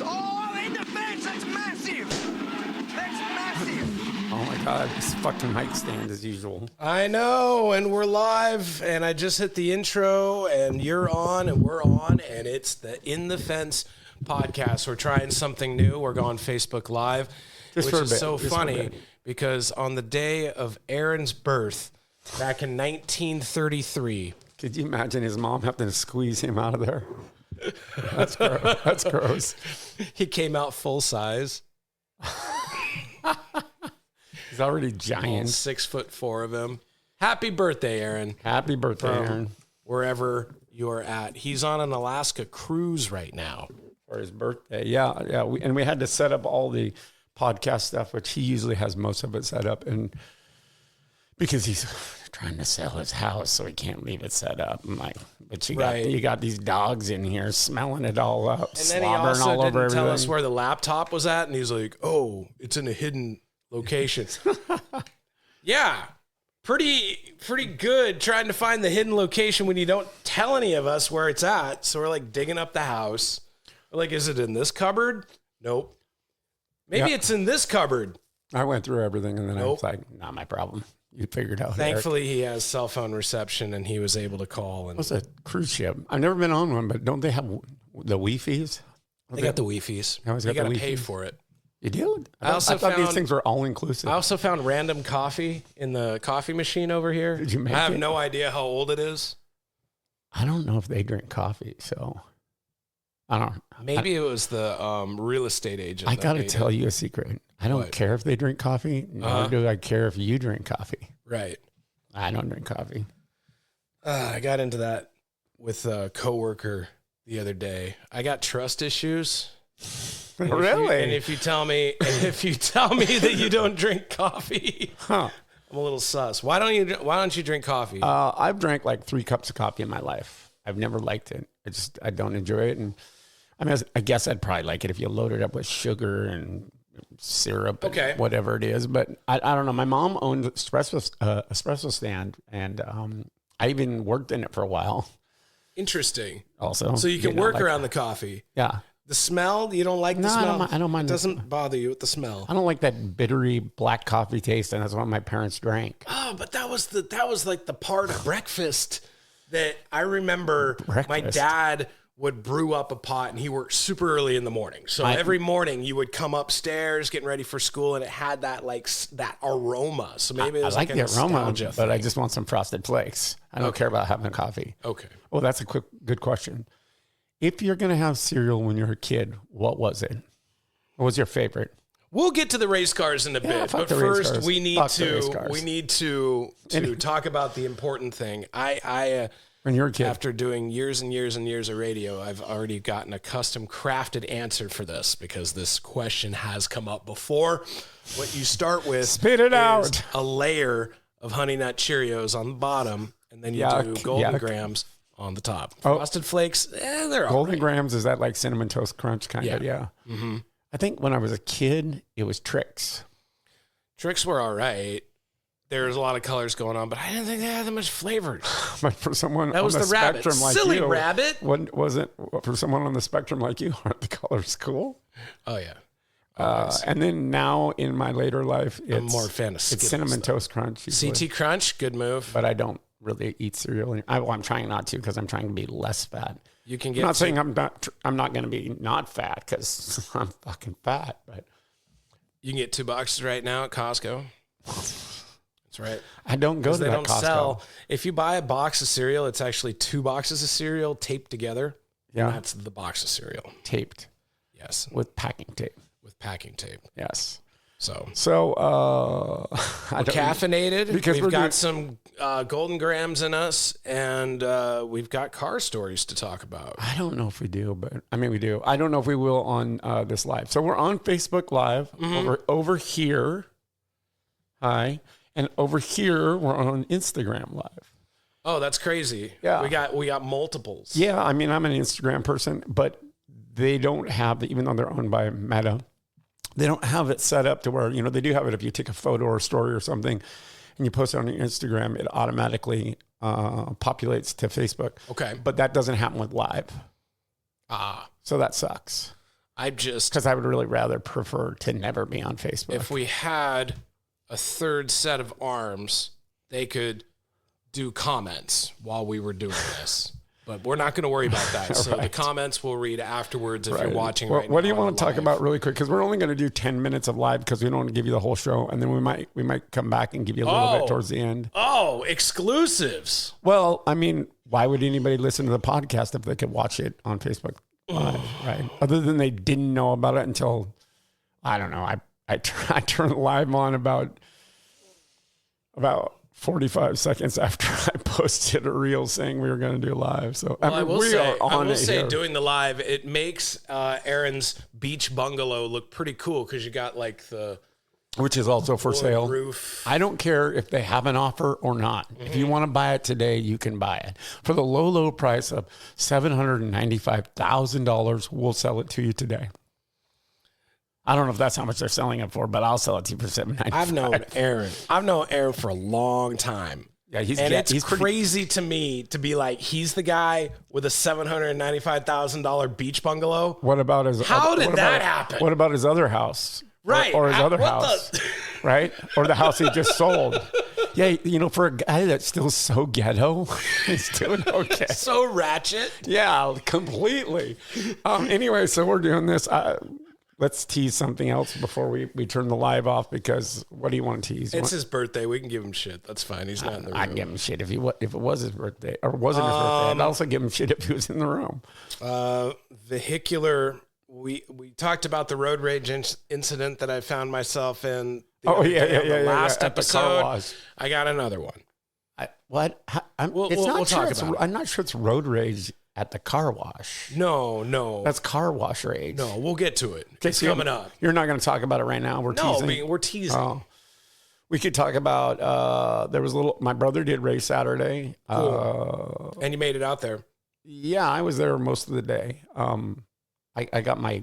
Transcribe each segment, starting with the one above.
Oh, in the fence! That's massive! That's massive! Oh my God, this fucking mic stand as usual. I know, and we're live, and I just hit the intro, and you're on, and we're on, and it's the In the Fence podcast. We're trying something new. We're going Facebook Live, which is so funny because on the day of Aaron's birth, back in 1933. Could you imagine his mom having to squeeze him out of there? That's gross. That's gross. He came out full size. He's already giant. 6'4" of him. Happy birthday, Aaron. Happy birthday, Aaron. Wherever you're at. He's on an Alaska cruise right now. For his birthday. Yeah. And we had to set up all the podcast stuff, which he usually has most of it set up. And because he's trying to sell his house, so he can't leave it set up. I'm like, but you got these dogs in here smelling it all up, and then he also didn't tell us where the laptop was at, and he's like, "Oh, it's in a hidden location." Yeah, pretty good trying to find the hidden location when you don't tell any of us where it's at. So we're like digging up the house. We're like, is it in this cupboard? Nope. Maybe it's in this cupboard. I went through everything, and then I was like, not my problem. You figured out. Thankfully, he has cell phone reception, and he was able to call. And what's a cruise ship? I've never been on one, but don't they have the Wi-Fi's? They got the Wi-Fi's. You got to pay for it. You do? I thought these things were all inclusive. I also found random coffee in the coffee machine over here. Did you make it? I have no idea how old it is. I don't know if they drink coffee, so I don't know. Maybe it was the real estate agent. I got to tell you a secret. I don't care if they drink coffee, nor do I care if you drink coffee. Right. I don't drink coffee. I got into that with a coworker the other day. I got trust issues. Really? And if you tell me that you don't drink coffee, I'm a little sus. Why don't you drink coffee? I've drank like 3 cups of coffee in my life. I've never liked it. I don't enjoy it. And I mean, I guess I'd probably like it if you load it up with sugar and syrup and whatever it is. But I don't know. My mom owned an espresso stand, and I even worked in it for a while. Interesting. Also. So you can work around the coffee. Yeah. The smell, you don't like the smell? I don't mind. It doesn't bother you with the smell. I don't like that bittery black coffee taste, and that's what my parents drank. Oh, but that was like the part of breakfast that I remember. My dad would brew up a pot, and he worked super early in the morning. So every morning you would come upstairs getting ready for school, and it had that that aroma. So maybe it was like the aroma, but I just want some Frosted Flakes. I don't care about having a coffee. Okay. Well, that's a good question. If you're going to have cereal when you're a kid, what was it? What was your favorite? We'll get to the race cars in a bit, but first we need to talk about the important thing. When you're a kid, after doing years and years and years of radio, I've already gotten a custom crafted answer for this because this question has come up before. What you start with Spit it out. A layer of Honey Nut Cheerios on the bottom, and then you do Golden Grams on the top. Frosted Flakes, they're all Golden Grams, is that like Cinnamon Toast Crunch kind of? Yeah. Mm-hmm. I think when I was a kid, it was Trix. Trix were all right. There was a lot of colors going on, but I didn't think they had that much flavor. But for someone that on was the rabbit. spectrum like Silly you, rabbit. Wasn't for someone on the spectrum like you, aren't the colors cool? Oh yeah. And then now in my later life, I'm more a fan of Skittles, Cinnamon Toast Crunch. CT Crunch, good move. But I don't really eat cereal. I'm trying not to because I'm trying to be less fat. You can get. I'm not saying I'm not going to be not fat because I'm fucking fat, but you can get 2 boxes right now at Costco. That's right. I don't go to that Costco. If you buy a box of cereal, it's actually 2 boxes of cereal taped together. Yeah, that's the box of cereal taped. Yes, with packing tape. Yes. So caffeinated because we've got some Golden Grams in us, and we've got car stories to talk about. I don't know if we do, but I mean we do. I don't know if we will on this live. So we're on Facebook Live over here. Hi, and over here we're on Instagram Live. Oh, that's crazy. Yeah, we got multiples. Yeah, I mean I'm an Instagram person, but they don't have even though they're owned by Meta. They don't have it set up to where, they do have it if you take a photo or a story or something and you post it on your Instagram, it automatically populates to Facebook. Okay. But that doesn't happen with live. So that sucks. Because I would really rather prefer to never be on Facebook. If we had a third set of arms, they could do comments while we were doing this. But we're not going to worry about that. So the comments we'll read afterwards if you're watching right now. What do you want to talk about really quick? Because we're only going to do 10 minutes of live because we don't want to give you the whole show. And then we might come back and give you a little bit towards the end. Oh, exclusives. Well, I mean, why would anybody listen to the podcast if they could watch it on Facebook Live, right? Other than they didn't know about it until, I don't know, I turned live on about 45 seconds after I posted a reel saying we were going to do live. So I will say doing the live, it makes Aaron's beach bungalow look pretty cool because you got like which is also for sale. Roof. I don't care if they have an offer or not. If you want to buy it today, you can buy it for the low price of $795,000. We'll sell it to you today. I don't know if that's how much they're selling it for, but I'll sell it to you for $795,000. I've known Aaron for a long time. Yeah, he's crazy to me to be like, he's the guy with a $795,000 beach bungalow. What about his? How did that happen? What about his other house? Right, or his other house, right? Or the house he just sold. Yeah, for a guy that's still so ghetto, he's doing okay. So ratchet. Yeah, completely. Anyway, so we're doing this. Let's tease something else before we turn the live off, because what do you want to tease? It's his birthday. We can give him shit. That's fine. He's not in the room. I'd give him shit if it was his birthday or wasn't his birthday. I'd also give him shit if he was in the room. Vehicular. We talked about the road rage incident that I found myself in. Last episode. I got another one. What? We'll talk about it. I'm not sure it's road rage at the car wash. No. That's car wash rage. No, we'll get to it. It's coming up. You're not going to talk about it right now. We're teasing. We're teasing. Oh. We could talk about, my brother did race Saturday. Cool. And you made it out there. Yeah, I was there most of the day. I got my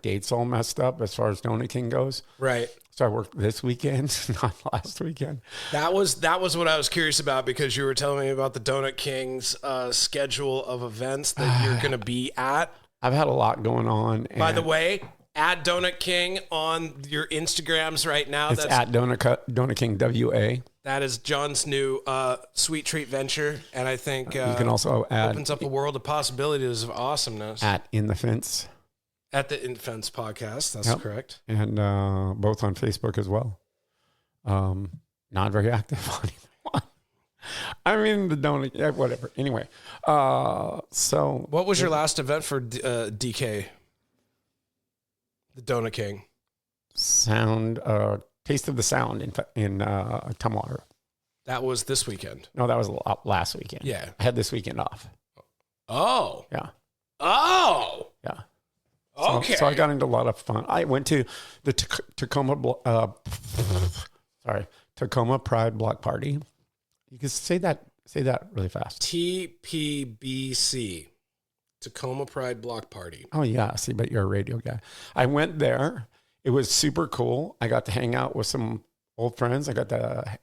dates all messed up as far as Donut King goes. Right. So I worked this weekend, not last weekend. That was what I was curious about, because you were telling me about the Donut King's schedule of events that you're going to be at. I've had a lot going on. By the way, at Donut King on your Instagrams right now. It's at Donut King WA. That is John's new sweet treat venture, and I think you can also add, opens up a world of possibilities of awesomeness. At In the Fence. At the In Fence podcast, that's correct. And both on Facebook as well. Not very active on either one. I mean, the donut, whatever. Anyway, so. What was your last event for DK? The Donut King. Taste of the Sound in Tumwater. That was this weekend. No, that was last weekend. Yeah. I had this weekend off. Oh. Yeah. Oh. Yeah. Okay. So I got into a lot of fun. I went to the Tacoma Pride Block Party. You can say that really fast. TPBC. Tacoma Pride Block Party. Oh yeah, see, but you're a radio guy. I went there. It was super cool. I got to hang out with some old friends. I got to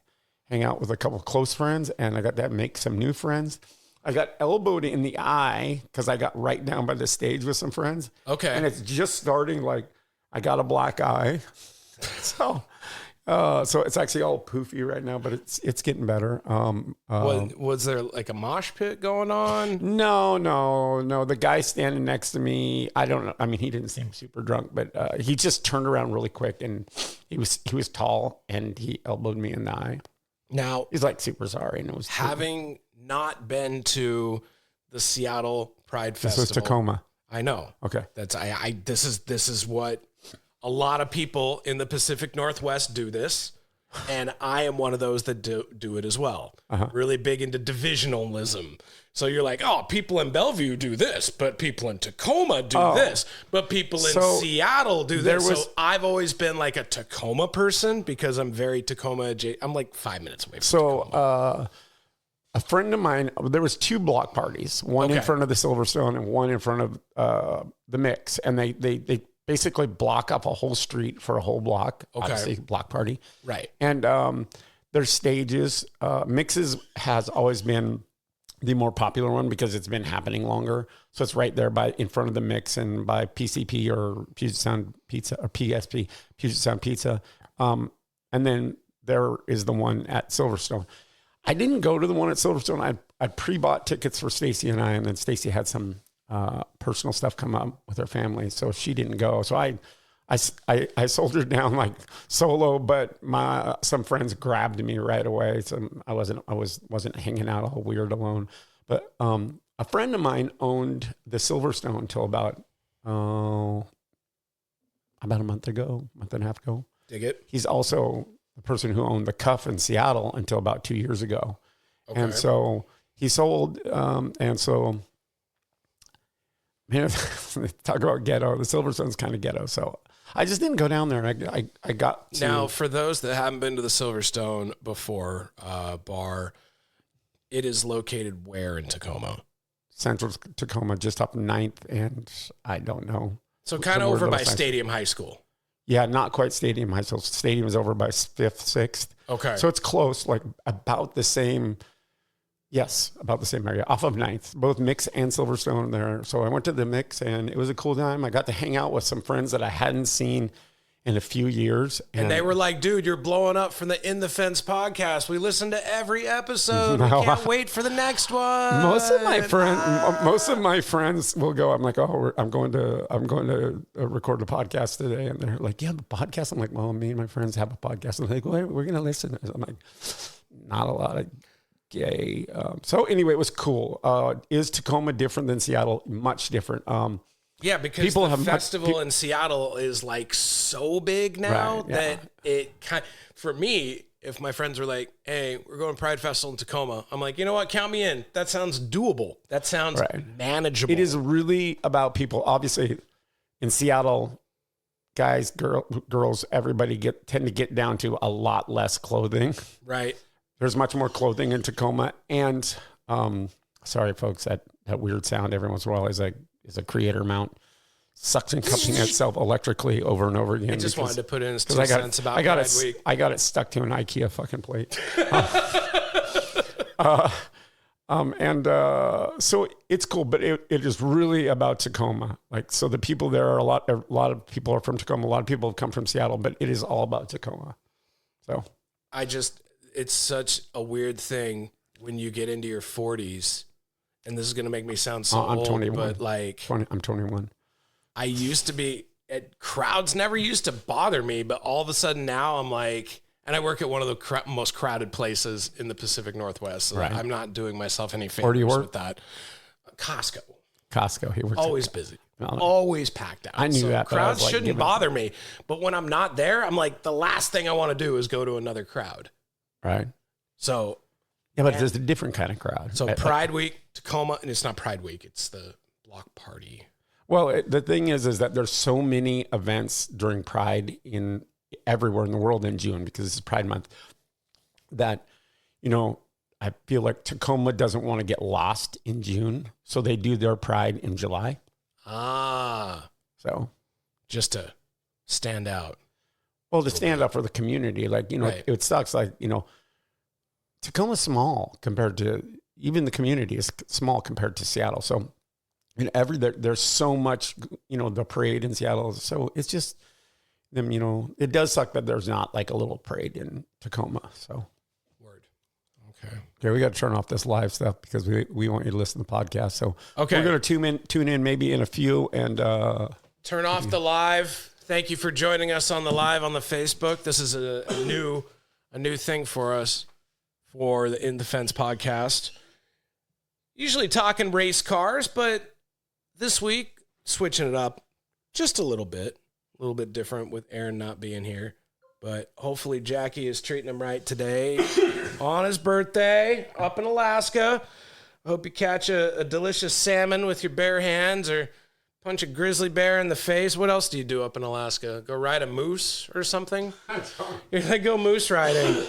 hang out with a couple of close friends, and I got to make some new friends. I got elbowed in the eye because I got right down by the stage with some friends. Okay. And it's just starting, like, I got a black eye. So it's actually all poofy right now, but it's getting better. Was there like a mosh pit going on? No. The guy standing next to me, I don't know. I mean, he didn't seem super drunk, but he just turned around really quick, and he was tall, and he elbowed me in the eye. Now he's like super sorry, and it was having not been to the Seattle Pride Festival. This was Tacoma. I know. Okay. That's this is what a lot of people in the Pacific Northwest do this, and I am one of those that do it as well. Really big into divisionalism. So you're like, oh, people in Bellevue do this, but people in Tacoma do this, but people in Seattle do this. So I've always been like a Tacoma person because I'm very Tacoma. I'm like 5 minutes away from Tacoma. A friend of mine, there was 2 block parties, one in front of the Silverstone and one in front of the Mix, and they basically block up a whole street for a whole block. Obviously, block party. Right. And there's stages. Mixes has always been the more popular one because it's been happening longer. So it's right there in front of the Mix and by PCP or Puget Sound Pizza or PSP, Puget Sound Pizza. And then there is the one at Silverstone. I didn't go to the one at Silverstone. I pre-bought tickets for Stacy and I, and then Stacy had some personal stuff come up with her family, so she didn't go. So I soldiered down like solo, but some friends grabbed me right away. So I wasn't hanging out all weird alone. But a friend of mine owned the Silverstone until about a month and a half ago. Dig it. He's also the person who owned the Cuff in Seattle until about 2 years ago. Okay. And so he sold, and so, man, talk about ghetto. The Silverstone's kind of ghetto. So I just didn't go down there. I got to. Now, for those that haven't been to the Silverstone before, bar, it is located where in Tacoma? Central Tacoma, just up 9th, and I don't know. So kind of over by Stadium High School. Yeah, not quite Stadium High School. Stadium is over by 5th, 6th. Okay. So it's close, like about the same. Yes, about the same area, off of 9th, both Mix and Silverstone there. So I went to the Mix, and it was a cool time. I got to hang out with some friends that I hadn't seen in a few years. And they were like, dude, you're blowing up from the In the Fence podcast. We listen to every episode. We can't wait for the next one. Most of my friends will go, I'm like, oh, I'm going to record a podcast today. And they're like, you have a podcast? I'm like, well, me and my friends have a podcast. And they're like, well, we're going to listen. I'm like, not a lot of gay. So anyway, it was cool. Is Tacoma different than Seattle? Much different. Yeah, because the festival in Seattle is like so big now that it kind for me, if my friends were like, hey, we're going to Pride Festival in Tacoma, I'm like, you know what? Count me in. That sounds doable. That sounds manageable. It is really about people. Obviously, in Seattle, guys, girls, everybody tend to get down to a lot less clothing. Right. There's much more clothing in Tacoma. And sorry, folks, that weird sound every once in a while is a creator mount suction cupping itself electrically over and over again. I just wanted to put in 2 cents about Pride Week. I got it stuck to an IKEA fucking plate. So it's cool, but it is really about Tacoma. Like, so the people there are a lot of people are from Tacoma. A lot of people have come from Seattle, but it is all about Tacoma. So it's such a weird thing when you get into your 40s. And this is going to make me sound so I'm old, 21. but like... I'm 21. I used to be... crowds never used to bother me, but all of a sudden now I'm like... And I work at one of the most crowded places in the Pacific Northwest, so I'm not doing myself any favors with that. Costco. He works always busy. Always packed out. I knew that. Crowds shouldn't bother me. But when I'm not there, I'm like, the last thing I want to do is go to another crowd. Right. So... Yeah, but there's a different kind of crowd. So Pride Week, Tacoma, and it's not Pride Week, it's the block party. Well, the thing is that there's so many events during Pride in everywhere in the world in June because it's Pride Month that, I feel like Tacoma doesn't want to get lost in June. So they do their Pride in July. So just to stand out. Well, to stand up for the community. Like, it sucks. Like, Tacoma's small compared to, even the community is small compared to Seattle. So there's so much, the parade in Seattle. So it's just them, it does suck that there's not like a little parade in Tacoma. So word. Okay, we got to turn off this live stuff because we want you to listen to the podcast. So we're going to tune in maybe in a few and turn off the live. Thank you for joining us on the live on the Facebook. This is a new thing for us. For the In the Fence podcast. Usually talking race cars, but this week, switching it up just a little bit different with Aaron not being here. But hopefully Jackie is treating him right today on his birthday up in Alaska. I hope you catch a delicious salmon with your bare hands or punch a grizzly bear in the face. What else do you do up in Alaska? Go ride a moose or something? You're going to go moose riding.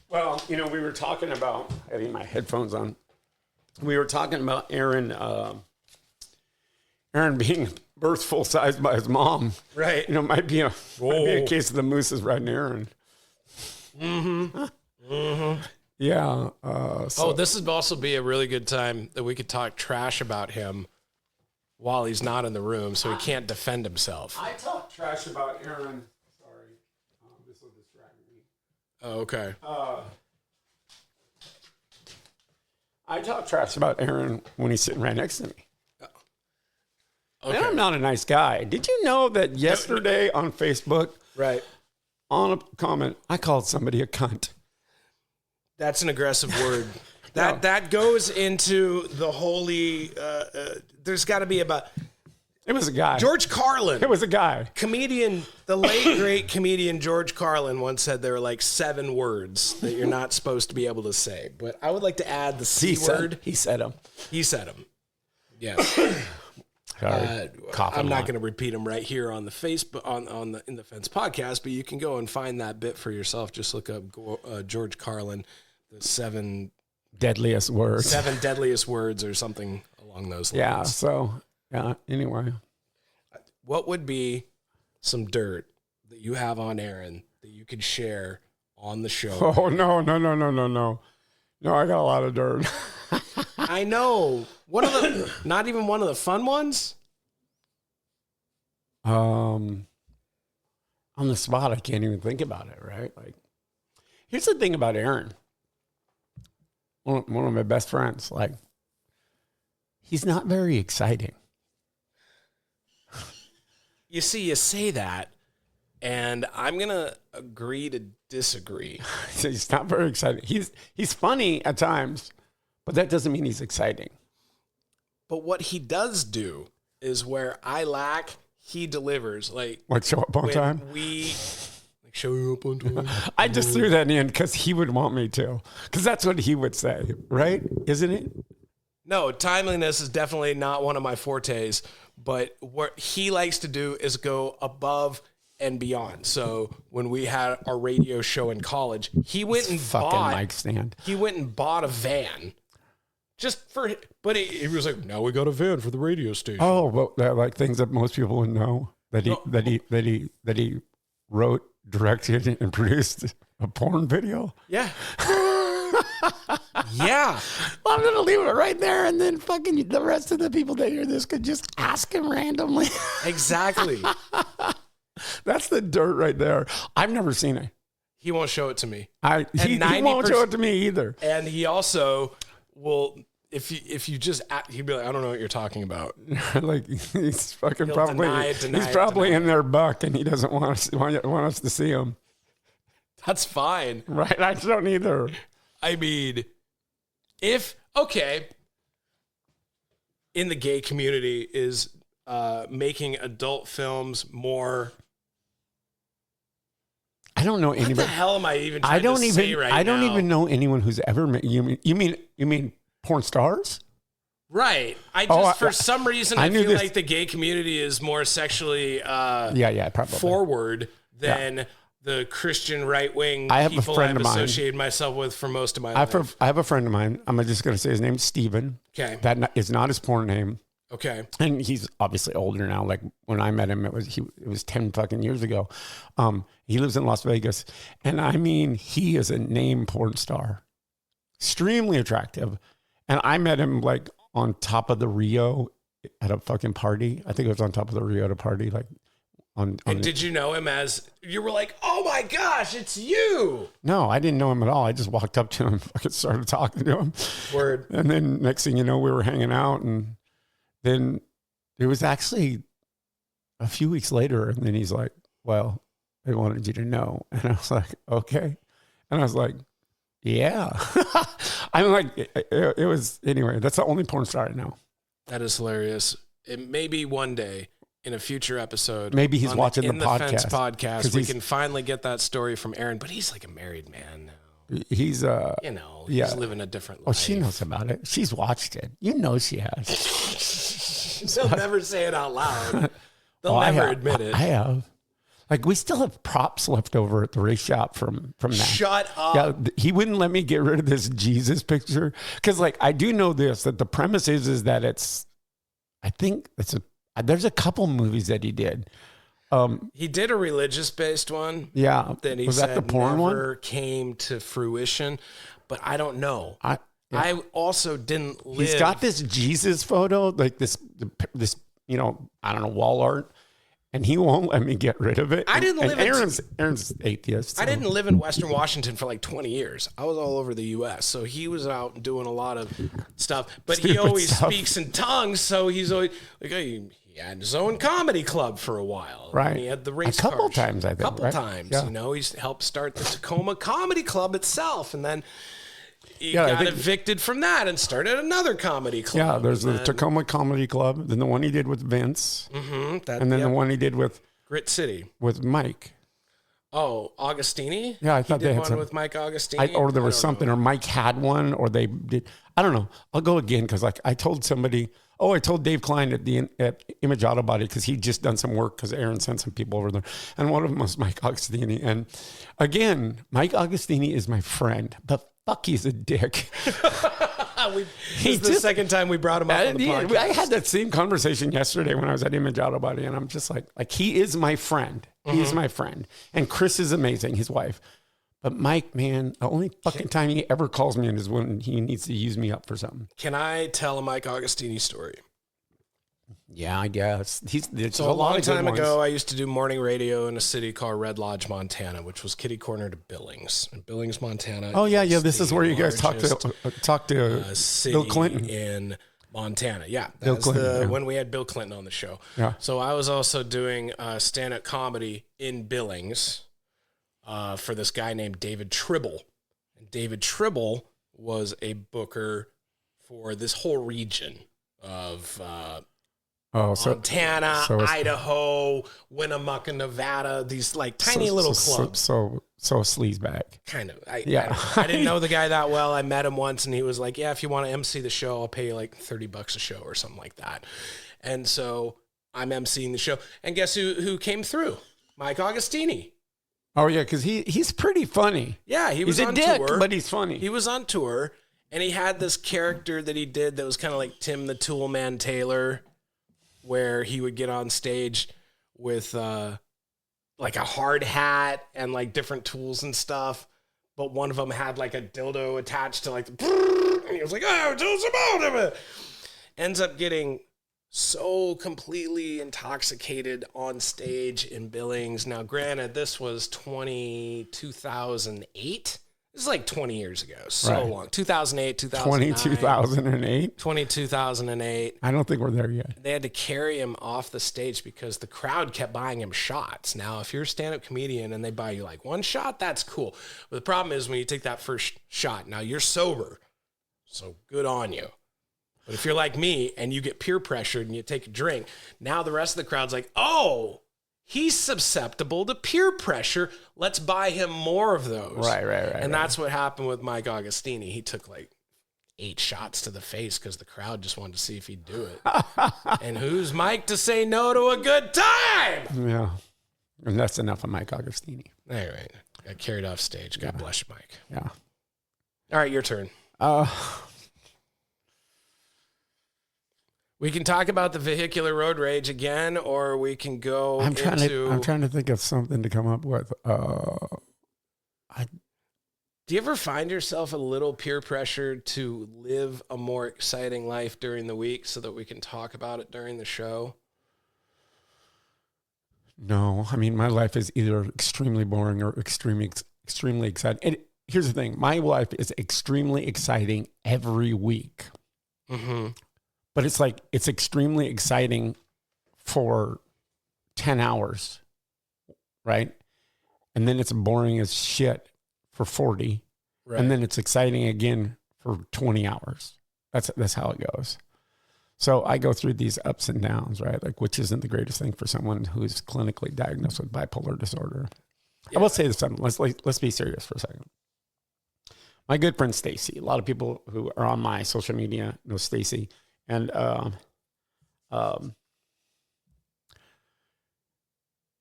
Well, we were talking about having my headphones on. We were talking about Aaron being birthed full size by his mom. Right. Might be a case of the mooses riding Aaron. Mm-hmm. Mm-hmm. Yeah. This would also be a really good time that we could talk trash about him while he's not in the room, so he can't defend himself. I talk trash about Aaron. Sorry. This will distract me. Oh, okay. I talk trash about Aaron when he's sitting right next to me. Okay. And I'm not a nice guy. Did you know that yesterday on Facebook, Right. on a comment, I called somebody a cunt? That's an aggressive word. That goes into the holy. There's got to be about. It was a guy. George Carlin. It was a guy. Comedian, the late great comedian George Carlin once said there are like 7 words that you're not supposed to be able to say. But I would like to add the C word. He said them. He said them. Yes. I'm not going to repeat them right here on the Facebook on the In the Fence podcast, but you can go and find that bit for yourself. Just look up George Carlin, the 7 deadliest words. 7 deadliest words or something along those lines. Yeah. So anyway, what would be some dirt that you have on Aaron that you could share on the show? Oh no. No, I got a lot of dirt. I know. Not even one of the fun ones? On the spot, I can't even think about it, right? Like, here's the thing about Aaron. One of my best friends, like, he's not very exciting. You see, you say that, and I'm going to agree to disagree. He's not very exciting. He's funny at times, but that doesn't mean he's exciting. But what he does do is where I lack, he delivers. Like show up on time? Show up on time. I just threw that in because he would want me to. Because that's what he would say, right? Isn't it? No, timeliness is definitely not one of my fortes. But what he likes to do is go above and beyond. So when we had our radio show in college, he went and bought mic stand. He went and bought a van. But he was like, now we got a van for the radio station. Oh, well, like things that most people would know that he wrote, directed, and produced a porn video. Yeah. Yeah. Well, I'm gonna leave it right there, and then fucking the rest of the people that hear this could just ask him randomly. Exactly. That's the dirt right there. I've never seen it. He won't show it to me. He won't show it to me either. And he also will. If you just he'd be like, I don't know what you're talking about. Like he's fucking He'll probably deny probably in their buck, and he doesn't want us to see him. That's fine, right? I don't either. I mean, in the gay community is making adult films more. I don't know anybody. What the hell am I even trying to say right now? I don't even know anyone who's ever made. You mean porn stars? Right. For some reason, I feel like the gay community is more sexually probably forward than the Christian right-wing people I've associated myself with for most of my life. I have a friend of mine. I'm just going to say his name's Steven. Okay. That is not his porn name. Okay. And he's obviously older now. Like when I met him, it was 10 fucking years ago. He lives in Las Vegas. And I mean, he is a name porn star. Extremely attractive. And I met him like on top of the Rio at a fucking party. I think it was on top of the Rio at a party. Like and did you know him as, you were like, oh my gosh, it's you? No, I didn't know him at all. I just walked up to him, fucking started talking to him. Word. And then next thing you know, we were hanging out, and then it was actually a few weeks later, and then he's like, well, I wanted you to know. And I was like, okay. And I was like, yeah. I'm like, it was, anyway, that's the only porn star I know. That is hilarious. It may be one day in a future episode. Maybe he's watching the podcast. Fence podcast. We can finally get that story from Aaron, but he's like a married man now. He's, he's living a different life. Oh, she knows about it. She's watched it. You know she has. They'll never say it out loud. They'll never admit it. I have. Like, we still have props left over at the race shop from that. Shut up. Yeah, he wouldn't let me get rid of this Jesus picture. Because, like, I do know this, that the premise is that there's a couple movies that he did. He did a religious-based one. Yeah. That he was said that the porn never one? came to fruition. but I don't know. I also didn't live. He's got this Jesus photo, like this, I don't know, wall art, and he won't let me get rid of it. I didn't live. Aaron's atheist. So. I didn't live in Western Washington for like 20 years. I was all over the U.S., so he was out doing a lot of stuff. But he always speaks in tongues, so he's always like, he had his own comedy club for a while. Right. And he had the race a couple cars. times, I think. A couple right? times. Yeah. He's helped start the Tacoma Comedy Club itself, and then he got evicted from that and started another comedy club. Yeah, there's the Tacoma Comedy Club, then the one he did with Vince, and then the one he did with Grit City with Mike. Oh, Augustini? Yeah, I thought he they did had one with Mike Augustini. or there was something, or Mike had one, or they did. I don't know. I'll go again because like I told somebody. Oh, I told Dave Klein at Image Auto Body because he'd just done some work because Aaron sent some people over there. And one of them was Mike Augustini. And again, Mike Augustini is my friend, but fuck, he's a dick. He's the second time we brought him up on the podcast. I had that same conversation yesterday when I was at Image Auto Body, and I'm just like he is my friend. He is my friend. And Chris is amazing, his wife. But Mike, man, the only fucking time he ever calls me is when he needs to use me up for something. Can I tell a Mike Augustini story? Yeah, I guess. So a long time ago, I used to do morning radio in a city called Red Lodge, Montana, which was kitty corner to Billings. And Billings, Montana. Oh, yeah. This is where you guys talk to Bill Clinton. In Montana. Yeah. That's when we had Bill Clinton on the show. Yeah. So I was also doing stand-up comedy in Billings. For this guy named David Tribble. And David Tribble was a booker for this whole region of Montana, Idaho, Winnemucca, Nevada, these like tiny little clubs. So sleazebag. Kind of. I didn't know the guy that well. I met him once and he was like, yeah, if you want to MC the show, I'll pay you like $30 a show or something like that. And so I'm MCing the show. And guess who came through? Mike Augustini. Oh, yeah, because he's pretty funny. Yeah, he's a dick, but he's funny. He was on tour, and he had this character that he did that was kind of like Tim the Toolman Taylor, where he would get on stage with like a hard hat and like different tools and stuff, but one of them had like a dildo attached to like the, and he was like, oh, do some more of it. Ends up getting so completely intoxicated on stage in Billings. Now, granted, this was 2008. This is like 20 years ago. So long. 2008, 2009. 2008? 2008. I don't think we're there yet. They had to carry him off the stage because the crowd kept buying him shots. Now, if you're a stand-up comedian and they buy you like one shot, that's cool. But the problem is when you take that first shot, now you're sober. So good on you. But if you're like me and you get peer pressured and you take a drink, now the rest of the crowd's like, oh, he's susceptible to peer pressure. Let's buy him more of those. Right. And that's what happened with Mike Augustini. He took like 8 shots to the face because the crowd just wanted to see if he'd do it. And who's Mike to say no to a good time? Yeah. And that's enough of Mike Augustini. All right. Got carried off stage. God bless you, Mike. Yeah. All right, your turn. We can talk about the vehicular road rage again, or we can go I'm trying to think of something to come up with. Do you ever find yourself a little peer pressured to live a more exciting life during the week so that we can talk about it during the show? No. I mean, my life is either extremely boring or extremely exciting. And here's the thing. My life is extremely exciting every week. Mm-hmm. But it's like, it's extremely exciting for 10 hours, right? And then it's boring as shit for 40. Right. And then it's exciting again for 20 hours. That's how it goes. So I go through these ups and downs, right? Like, which isn't the greatest thing for someone who's clinically diagnosed with bipolar disorder. Yeah. I will say this something. Let's be serious for a second. My good friend Stacy, a lot of people who are on my social media know Stacy. And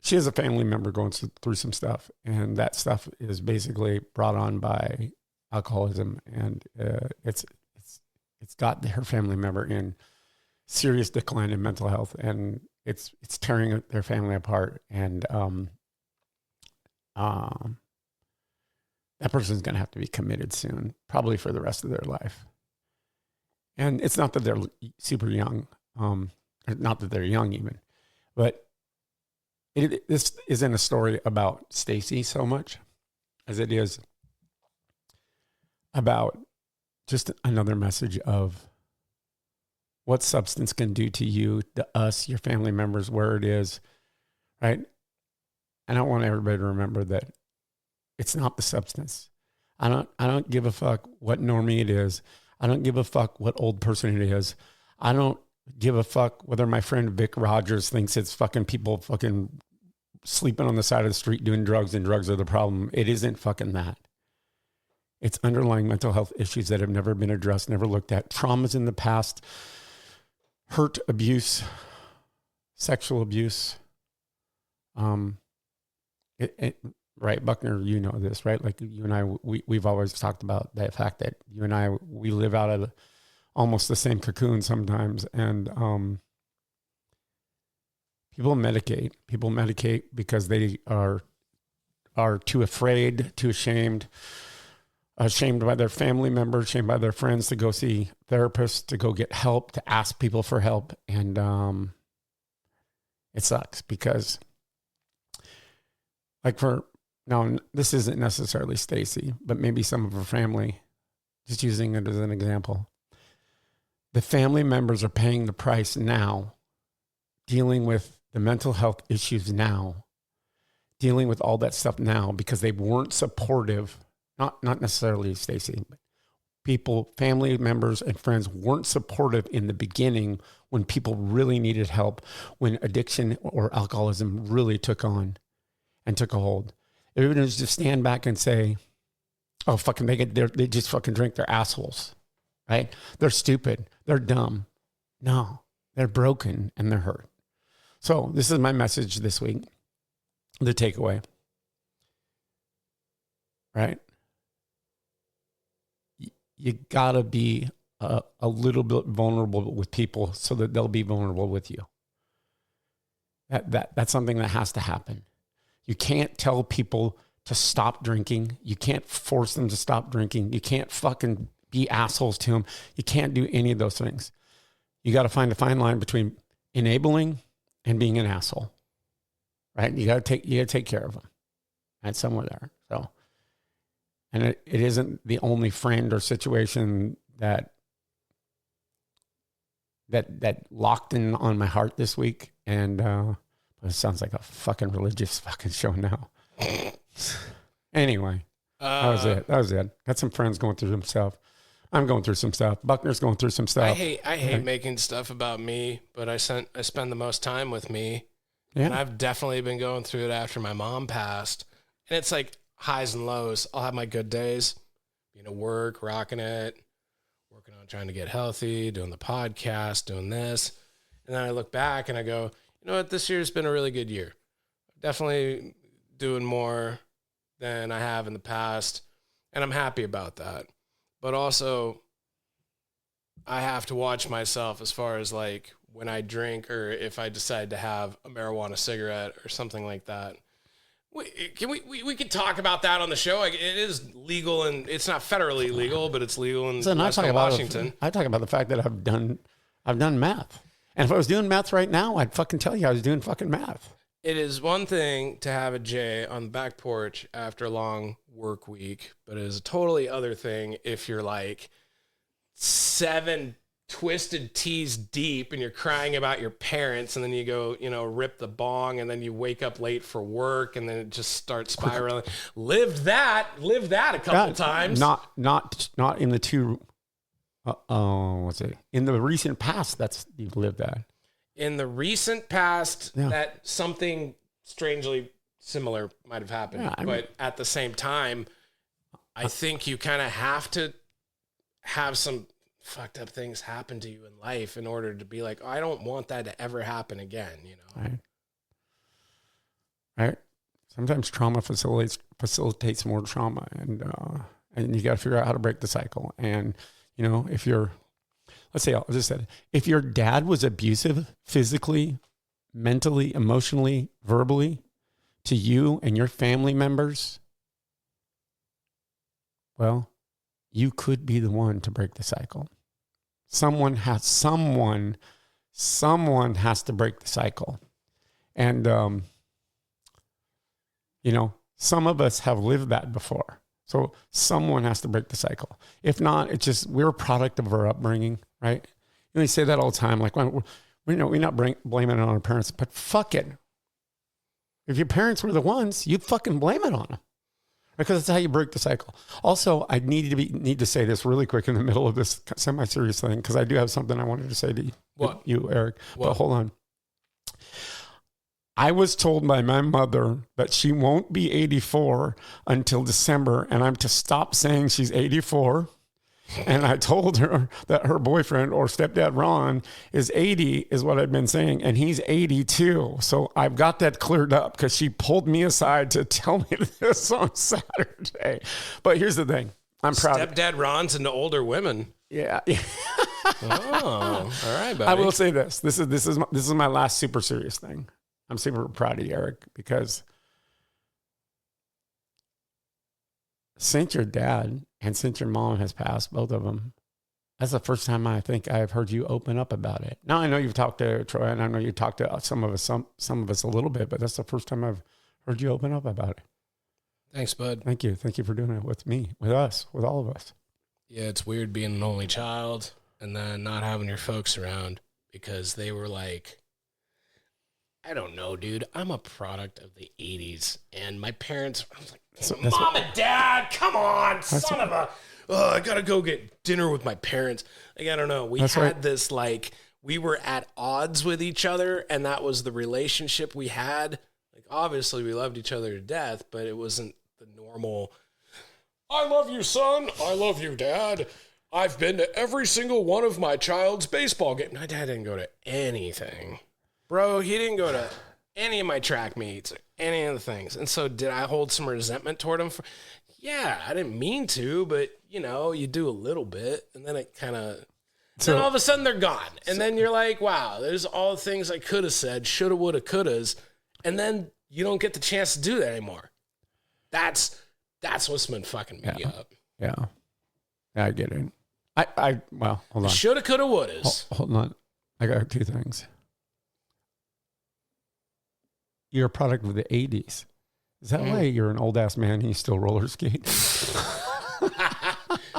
she has a family member going through some stuff, and that stuff is basically brought on by alcoholism, and it's got her family member in serious decline in mental health, and it's tearing their family apart. And that person's going to have to be committed soon, probably for the rest of their life. And it's not that they're super young, not that they're young even, but this isn't a story about Stacy so much as it is about just another message of what substance can do to you, to us, your family members, where it is, right? And I want everybody to remember that it's not the substance. I don't give a fuck what normie it is. I don't give a fuck what old person it is. I don't give a fuck whether my friend Vic Rogers thinks it's fucking people fucking sleeping on the side of the street doing drugs and drugs are the problem. It isn't fucking that. It's underlying mental health issues that have never been addressed, never looked at. Traumas in the past, hurt, abuse, sexual abuse. Right, Buckner, you know this, right? Like you and I, we've always talked about the fact that you and I, we live out of almost the same cocoon sometimes. And people medicate because they are too afraid, too ashamed by their family members, ashamed by their friends to go see therapists, to go get help, to ask people for help. And it sucks because now, this isn't necessarily Stacy, but maybe some of her family, just using it as an example. The family members are paying the price now, dealing with the mental health issues now, dealing with all that stuff now because they weren't supportive, not necessarily Stacy, but people, family members and friends weren't supportive in the beginning when people really needed help, when addiction or alcoholism really took on and took a hold. Everyone was just stand back and say, oh, fucking they just fucking drink, they're assholes, right? They're stupid, they're dumb. No, they're broken and they're hurt. So this is my message this week, the takeaway, right? You gotta be a little bit vulnerable with people so that they'll be vulnerable with you. That's something that has to happen. You can't tell people to stop drinking. You can't force them to stop drinking. You can't fucking be assholes to them. You can't do any of those things. You got to find a fine line between enabling and being an asshole, right? You got to take care of them, right? Somewhere there. So, and it isn't the only friend or situation that locked in on my heart this week. And, it sounds like a fucking religious fucking show now. Anyway, that was it. Got some friends going through some stuff. I'm going through some stuff. Buckner's going through some stuff. I hate making stuff about me, but I spend the most time with me. Yeah. And I've definitely been going through it after my mom passed. And it's like highs and lows. I'll have my good days, being at work, rocking it, working on trying to get healthy, doing the podcast, doing this. And then I look back and I go, you know what, this year's been a really good year. Definitely doing more than I have in the past, and I'm happy about that. But also, I have to watch myself as far as like when I drink or if I decide to have a marijuana cigarette or something like that. We could talk about that on the show. It is legal, and it's not federally legal, but it's legal in Washington. I talk about the fact that I've done meth. And if I was doing meth right now, I'd fucking tell you I was doing fucking meth. It is one thing to have a J on the back porch after a long work week, but it is a totally other thing if you're like 7 twisted teas deep and you're crying about your parents, and then you go, rip the bong, and then you wake up late for work, and then it just starts spiraling. Lived that a couple times. Not in the two... what's it? In the recent past, you've lived that. In the recent past, that something strangely similar might have happened. Yeah, but at the same time, I think you kind of have to have some fucked up things happen to you in life in order to be like, oh, I don't want that to ever happen again, Right. Sometimes trauma facilitates more trauma, and you got to figure out how to break the cycle. And if you're, let's say, I'll just say, if your dad was abusive physically, mentally, emotionally, verbally to you and your family members, Well, you could be the one to break the cycle. Someone has to break the cycle. And, some of us have lived that before. So someone has to break the cycle. If not, it's just, we're a product of our upbringing, right? They say that all the time. Like, we're not blaming it on our parents, but fuck it. If your parents were the ones, you'd fucking blame it on them. Because that's how you break the cycle. Also, I need to say this really quick in the middle of this semi-serious thing, because I do have something I wanted to say to you, Eric. What? But hold on. I was told by my mother that she won't be 84 until December, and I'm to stop saying she's 84. And I told her that her boyfriend or stepdad Ron is 80 is what I've been saying, and he's 82. So I've got that cleared up because she pulled me aside to tell me this on Saturday. But here's the thing. I'm proud. Stepdad Ron's into older women. Yeah. Oh, all right, buddy. I will say this. This is my last super serious thing. I'm super proud of you, Eric, because since your dad and since your mom has passed, both of them, that's the first time I think I've heard you open up about it. Now, I know you've talked to Troy, and I know you talked to some of us a little bit, but that's the first time I've heard you open up about it. Thanks, bud. Thank you. Thank you for doing it with me, with us, with all of us. Yeah, it's weird being an only child and then not having your folks around because they were like, I don't know, dude. I'm a product of the 80s. And my parents, I was like, Mom and Dad, come on, son of a... Oh, I got to go get dinner with my parents. Like, I don't know. We had this, like, we were at odds with each other, and that was the relationship we had. Like, obviously, we loved each other to death, but it wasn't the normal, I love you, son. I love you, Dad. I've been to every single one of my child's baseball games. My dad didn't go to anything. Bro, he didn't go to any of my track meets or any of the things. And so did I hold some resentment toward him? Yeah, I didn't mean to, but, you do a little bit. And then it kind of... then all of a sudden they're gone. And then you're like, wow, there's all the things I could have said, shoulda, woulda, couldas. And then you don't get the chance to do that anymore. That's what's been fucking me up. Yeah. I get it. Well, hold on. Shoulda, coulda, wouldas. Hold on. I got two things. You're a product of the 80s. Is that why you're an old ass man and you still roller skate?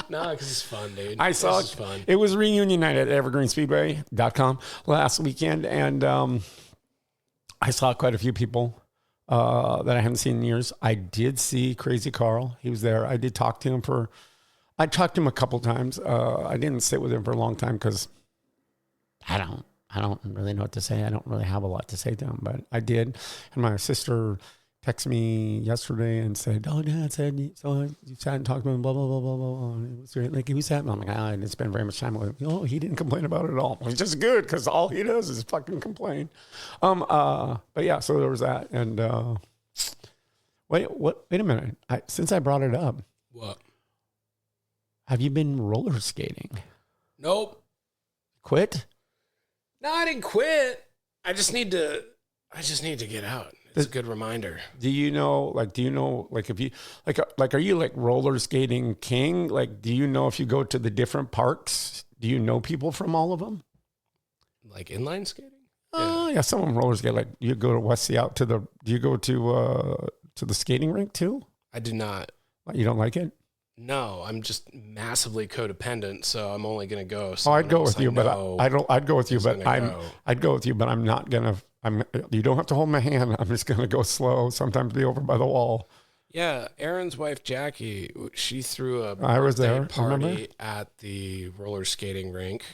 No, because it's fun, dude. I saw it. Fun. It was reunion night at evergreenspeedway.com last weekend, and I saw quite a few people that I haven't seen in years. I did see Crazy Carl. He was there. I did talk to him I talked to him a couple times. I didn't sit with him for a long time because I don't really know what to say. I don't really have a lot to say to him, but I did. And my sister texted me yesterday and said, "Oh, Dad said, so you sat and talked to him, blah, blah, blah, blah, blah." And it was great. Like, who's that? And I'm like, I didn't spend very much time with him. Oh, he didn't complain about it at all. It's just good because all he does is fucking complain. But yeah, so there was that. And wait a minute. Since I brought it up. What? Have you been roller skating? Nope. Quit? No, I didn't quit. I just need to get out. It's a good reminder. Do you know, if you, are you like roller skating king? Like, do you know if you go to the different parks, do you know people from all of them? Like inline skating? Yeah, some of them roller skate. Like, you go to Westie out to do you go to the skating rink too? I do not. You don't like it? No, I'm just massively codependent, so I'm only going to go. I'd go with you, but I'd go with you, but I'd go with you, but I'm not going to, you don't have to hold my hand. I'm just going to go slow, sometimes be over by the wall. Yeah. Aaron's wife, Jackie, she threw a party at the roller skating rink.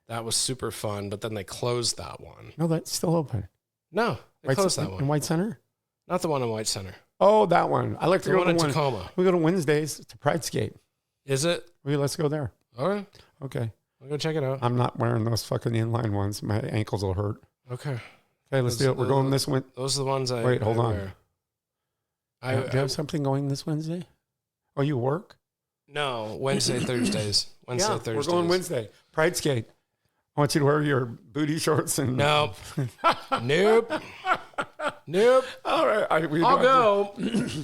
That was super fun, but then they closed that one. No, that's still open. No, they closed that one. In White Center? Not the one in White Center. Oh, that one. I like to go to one. Tacoma. We go to Wednesdays to Pride Skate. Is it? Let's go there. All right. Okay. I'll go check it out. I'm not wearing those fucking inline ones. My ankles will hurt. Okay. Okay, let's do it. We're going this Wednesday. Those are the ones I Wait, hold on. wear. Do you have something going this Wednesday? Oh, you work? No, Wednesday, Thursdays. Thursdays. We're going Wednesday. Pride Skate. I want you to wear your booty shorts and... Nope. Nope. All right. I'll go.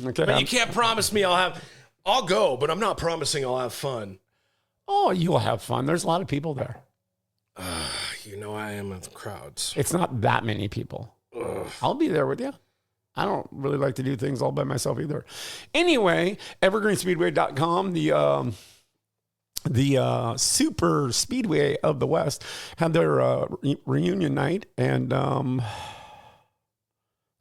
Okay. But you can't promise me I'll I'll go, but I'm not promising I'll have fun. Oh, you'll have fun. There's a lot of people there. You know I am with crowds. It's not that many people. Ugh. I'll be there with you. I don't really like to do things all by myself either. Anyway, evergreenspeedway.com, the super speedway of the West, had their reunion night, and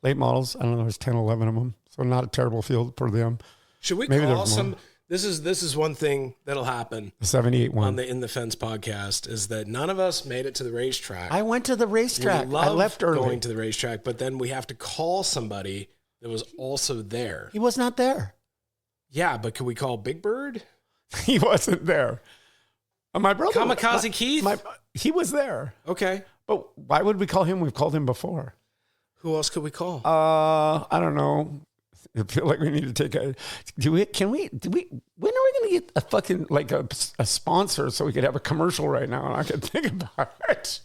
late models, I don't know, there's 10, 11 of them. So not a terrible field for them. Should we call some... This is one thing that'll happen. The 78 one on the In the Fence podcast is that none of us made it to the racetrack. I went to the racetrack. I left early. Going to the racetrack, but then we have to call somebody that was also there. He was not there. Yeah, but can we call Big Bird? He wasn't there. My brother, Kamikaze Keith. He was there. Okay, but why would we call him? We've called him before. Who else could we call? I don't know. I feel like we need to take when are we going to get a fucking, like a sponsor so we could have a commercial right now and I could think about it.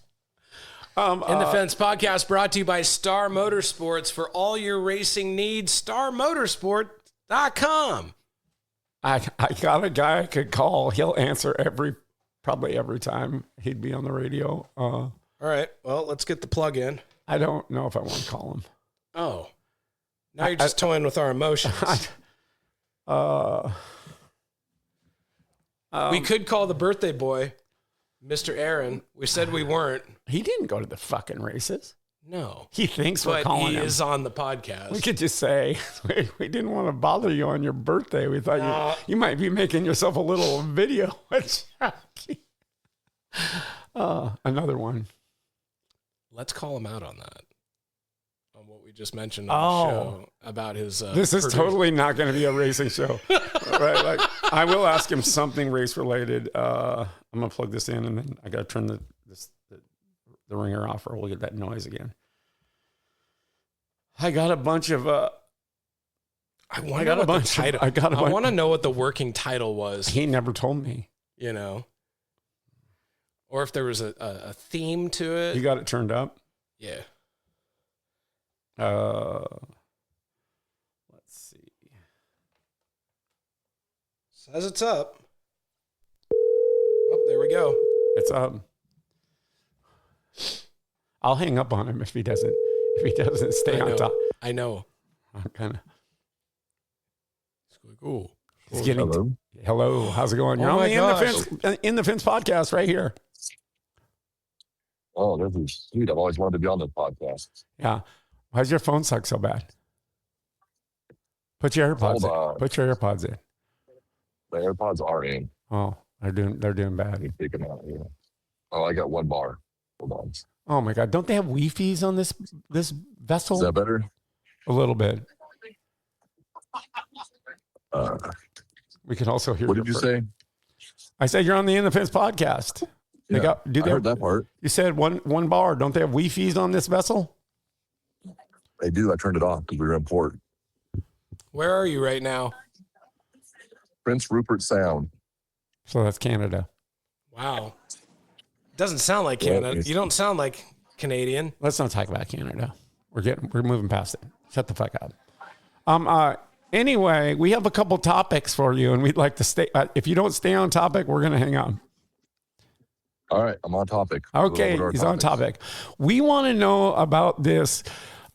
In the Fence podcast brought to you by Star Motorsports. For all your racing needs, starmotorsport.com. I got a guy I could call. He'll answer probably every time he'd be on the radio. All right. Well, let's get the plug in. I don't know if I want to call him. Oh. Now you're just toying with our emotions. We could call the birthday boy, Mr. Aaron. We said we weren't. He didn't go to the fucking races. No. He thinks we're calling him. He is on the podcast. We could just say, we didn't want to bother you on your birthday. We thought you might be making yourself a little video. Another one. Let's call him out on that. On what we just mentioned on the show about his... this is totally not going to be a racing show. Right? Like, I will ask him something race-related. I'm going to plug this in, and then I got to turn the ringer off, or we'll get that noise again. I got a bunch of... I want to know what the working title was. He never told me. You know? Or if there was a theme to it. You got it turned up? Yeah. Let's see. Says it's up. Oh, there we go. It's up. I'll hang up on him if he doesn't stay on top. I know. I'm kind of. Cool. He's getting. Hello. How's it going? You're on the In the Fence podcast right here. Oh, this is sweet. I've always wanted to be on the podcast. Yeah. Why does your phone suck so bad? Put your AirPods in. Put your AirPods in. The AirPods are in. Oh, they're doing bad. Take them out. Yeah. Oh, I got one bar. Hold on. Oh my God! Don't they have Wi-Fi's on this vessel? Is that better? A little bit. We can also hear. What did you say? I said you're on the In the Fence podcast. Yeah, I heard that part. You said one bar. Don't they have Wi-Fi's on this vessel? They do. I turned it off because we were in port. Where are you right now? Prince Rupert Sound. So that's Canada. Wow. Doesn't sound like Canada. You don't sound like Canadian. Let's not talk about Canada. We're moving past it. Shut the fuck up. Anyway, we have a couple topics for you, and we'd like to stay. If you don't stay on topic, we're going to hang on. All right, I'm on topic. Okay, he's on topic. We want to know about this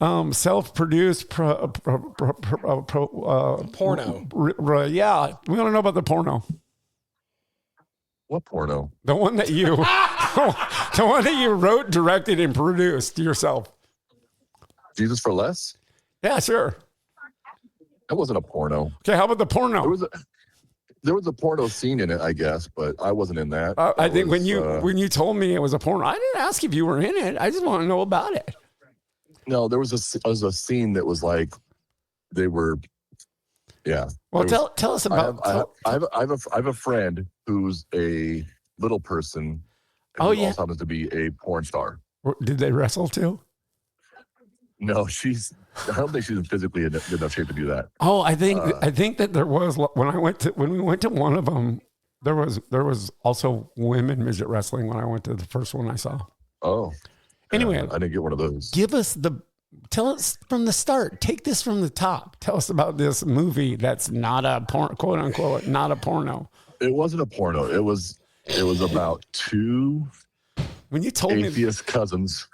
self-produced porno. Yeah, we want to know about the porno. What porno? The one that you, the one that you wrote, directed, and produced yourself. Jesus for Less? Yeah, sure. That wasn't a porno. Okay, how about the porno? There was a porno scene in it, I guess, but I wasn't in that. I think when you told me it was a porno, I didn't ask if you were in it. I just want to know about it. No, there was a scene that was like they were. Yeah. Well, tell us about. I have a friend who's a little person. Oh, who yeah. also happens to be a porn star. Did they wrestle too? No, I don't think she's physically in good enough shape to do that. Oh, I think that there was when we went to one of them. There was also women midget wrestling when I went to the first one I saw. Oh. Anyway, I didn't get one of those. Give us the tell us from the start. Take this from the top. Tell us about this movie that's not a porn, quote unquote, not a porno. It wasn't a porno. It was about two when you told atheist cousins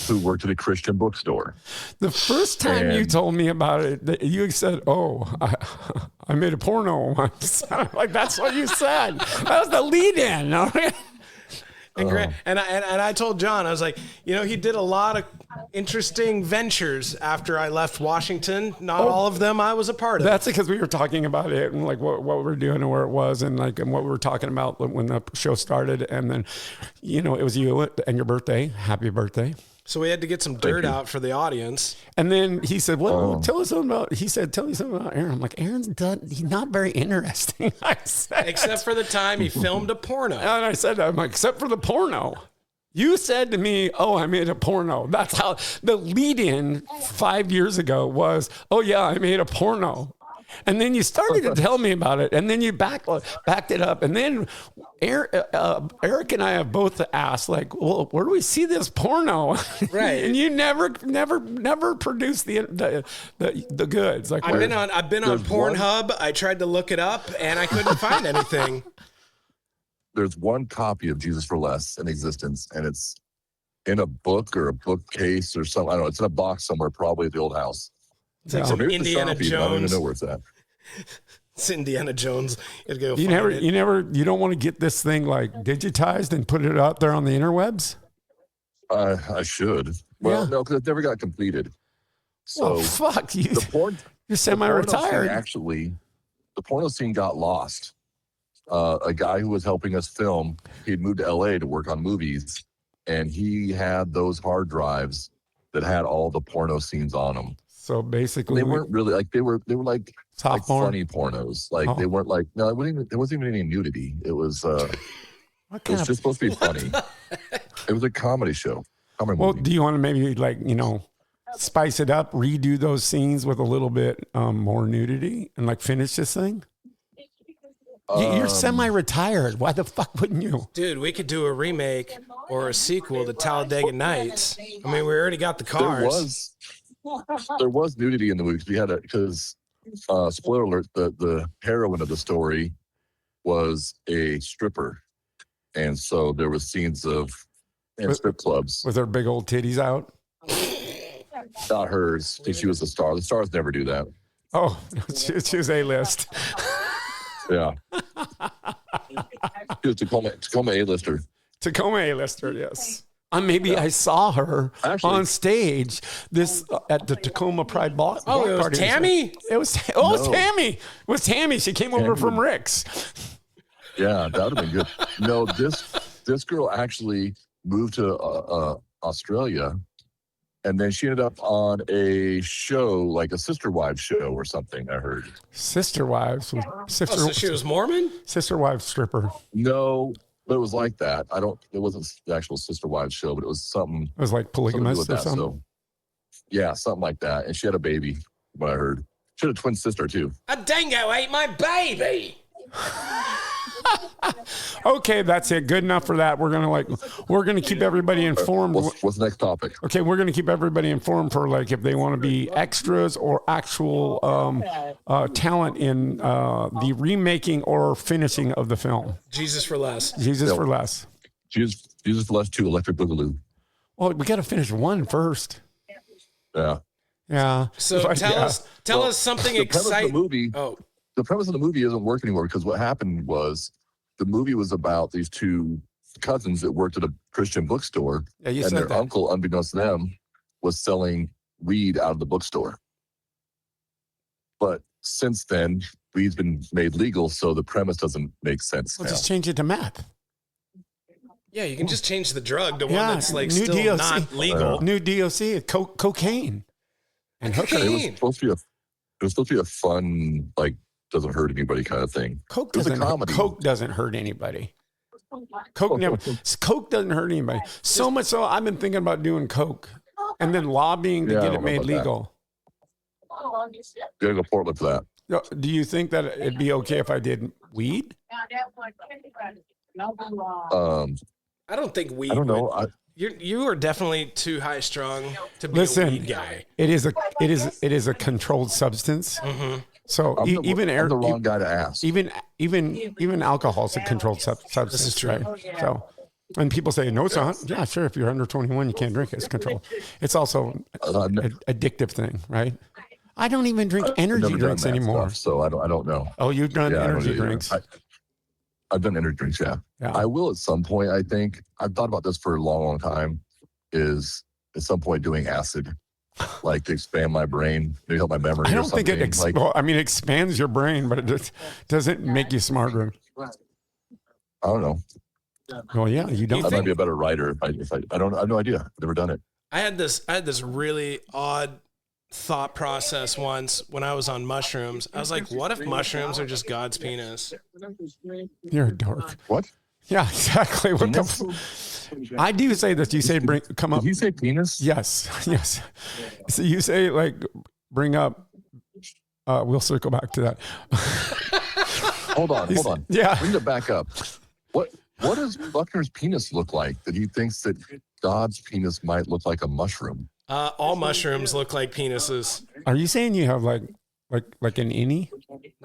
who worked at a Christian bookstore. The first time you told me about it, you said, "Oh, I made a porno once." Like that's what you said. That was the lead-in. And I told John, I was like, he did a lot of interesting ventures after I left Washington. Not all of them I was a part of. That's because we were talking about it and like what we were doing and where it was and like and what we were talking about when the show started. And then, it was you and your birthday. Happy birthday. So we had to get some dirt out for the audience. And then he said, well, tell us something about, he said, tell me something about Aaron. I'm like, he's not very interesting. I said, except for the time he filmed a porno. And I said, I'm like, except for the porno. You said to me, oh, I made a porno. That's how the lead in 5 years ago was, oh yeah, I made a porno. And then you started to tell me about it, and then you backed it up, and then Eric and I have both asked, like, well, where do we see this porno? Right. And you never produced the goods. Like I've been on Pornhub. I tried to look it up, and I couldn't find anything. There's one copy of Jesus for Less in existence, and it's in a book or a bookcase or something. I don't know. It's in a box somewhere, probably at the old house. It's like some Indiana Jones. I don't even know where it's at. It's Indiana Jones. You don't want to get this thing like digitized and put it out there on the interwebs? I should. Well, no, because it never got completed. So fuck you. You're semi-retired. Actually, the porno scene got lost. A guy who was helping us film, he'd moved to LA to work on movies, and he had those hard drives that had all the porno scenes on them. So basically, they weren't really like they were like funny pornos. Like they weren't like there wasn't even any nudity. It was it was just supposed to be funny. It was a comedy show. Movie. Do you want to maybe spice it up, redo those scenes with a little bit more nudity, and finish this thing? You're semi-retired. Why the fuck wouldn't you? Dude, we could do a remake or a sequel to Talladega Nights. I mean, we already got the cars. There was nudity in the movie because spoiler alert, the heroine of the story was a stripper, and so there was scenes in strip clubs with her big old titties out. Not hers. She was a star. The stars never do that. Oh, she was A-list. Yeah. She was Tacoma A-lister. Tacoma A-lister, yes. Maybe I saw her on stage at the Tacoma Pride Block Party. It was Tammy? It was Tammy. It was Tammy. She came over from Rick's. Yeah, that would have been good. No, this girl actually moved to Australia, and then she ended up on a show, like a Sister Wives show or something, I heard. Sister Wives? So she was Mormon? Sister Wives stripper. No. But it was like that. It wasn't the actual Sister Wives show, but it was something. It was like polygamous or something. So, yeah, something like that. And she had a baby, what I heard. She had a twin sister, too. A dingo ate my baby. Okay, that's it. Good enough for that. We're gonna keep everybody informed. What's the next topic? Okay, we're gonna keep everybody informed for if they want to be extras or actual talent in the remaking or finishing of the film. Jesus for Less. Jesus for Less. Jesus for Less 2, Electric Boogaloo. Well, we got to finish one first. Yeah. Yeah. So tell us something exciting. The premise of the movie doesn't work anymore because what happened was the movie was about these two cousins that worked at a Christian bookstore, and their uncle, unbeknownst to them, was selling weed out of the bookstore. But since then, weed's been made legal, so the premise doesn't make sense. Well, just change it to meth. Yeah, you can just change the drug to one that's still DOC. not legal. New DOC, cocaine and cocaine. It was supposed to be a fun, doesn't hurt anybody kind of thing. Coke doesn't hurt anybody. Coke doesn't hurt anybody. So much so I've been thinking about doing Coke and then lobbying to get it made legal. You gotta go Portland for that. Do you think that it'd be okay if I did weed? I don't think weed. I don't know. You are definitely too high strung to be a weed guy. It is a controlled substance. Mm-hmm. So I'm the wrong guy to ask. Even alcohol is a controlled substance. This is true. Right? So when people say no, it's not. Yeah, sure. If you're under 21, you can't drink it. It's controlled. It's also an addictive thing, right? I don't even drink energy drinks anymore. Stuff, so I don't know. Oh, you've done energy drinks. I've done energy drinks. Yeah. I will at some point. I think I've thought about this for a long time. Is at some point doing acid, like to expand my brain, maybe help my memory. I don't think it expands your brain, but it just doesn't make you smarter. I don't know. Well, yeah, you don't. I might be a better writer if I don't. I have no idea. I've never done it. I had this really odd thought process once when I was on mushrooms. I was like, what if mushrooms are just God's penis? You're a dork. What? Yeah, exactly. What the I do say this. You say come up. Did you say penis? Yes. So you say bring up. We'll circle back to that. Hold on. Yeah. Bring it back up. What does Buckner's penis look like that he thinks that God's penis might look like a mushroom? All mushrooms look like penises. Are you saying you have like an innie?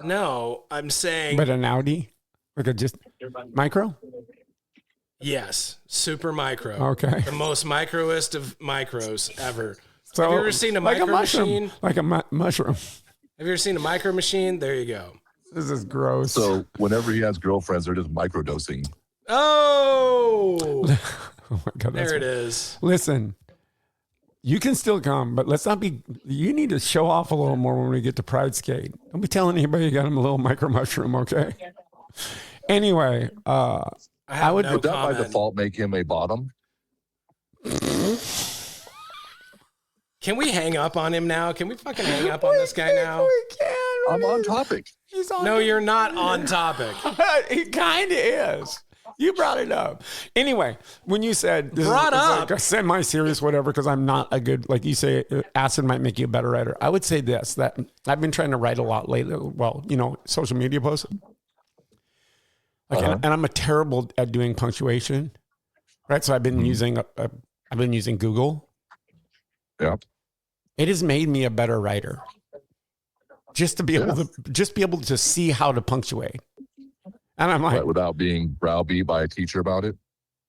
No, I'm saying. But an Audi? Like a just micro? Yes, super micro. Okay. The most microest of micros ever. So, have you ever seen a micro machine? Like a mushroom. Have you ever seen a micro machine? There you go. This is gross. So whenever he has girlfriends, they're just microdosing. Oh! Oh my God. There it is. Listen, you can still come, but let's not be, you need to show off a little more when we get to Pride Skate. Don't be telling anybody you got him a little micro mushroom, okay? Anyway, I would. Would that by default make him a bottom? Can we hang up on him now? Can we fucking hang up on this guy now? We can. I'm on topic. He's on. No, you're not on topic. He kind of is. You brought it up. Anyway, when you said this brought is up like a semi-serious whatever, because I'm not a good, like you say, acid might make you a better writer. I would say this, that I've been trying to write a lot lately. Well, social media posts. And I'm terrible at doing punctuation, right? So I've been using Google. Yeah. It has made me a better writer. Just to be able to see how to punctuate. And I'm like, without being browbeat by a teacher about it.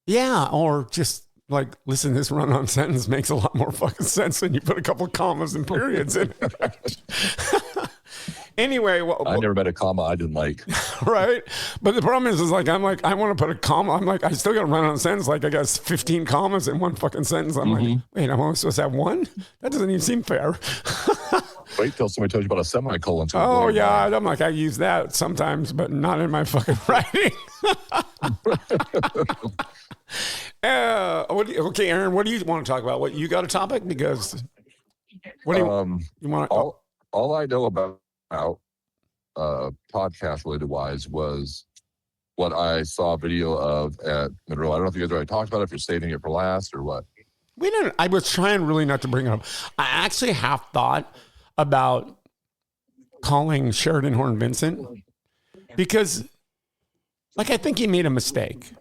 Yeah, or just like, listen, this run-on sentence makes a lot more fucking sense when you put a couple commas and periods in it. Anyway, I never met a comma I didn't like. Right? But the problem is I want to put a comma. I'm like, I still got to run on a sentence. Like I got 15 commas in one fucking sentence. I'm like, wait, I'm only supposed to have one? That doesn't even seem fair. Wait till somebody tells you about a semicolon. Oh, yeah. I'm like, I use that sometimes, but not in my fucking writing. Okay, Aaron, what do you want to talk about? What, you got a topic? Because what do you want to... All I know about podcast related wise was what I saw a video of at Monroe. I don't know if you guys already talked about it, if you're saving it for last or what. We didn't. I was trying really not to bring it up. I actually half thought about calling Sheridan Horn Vincent because, like, I think he made a mistake.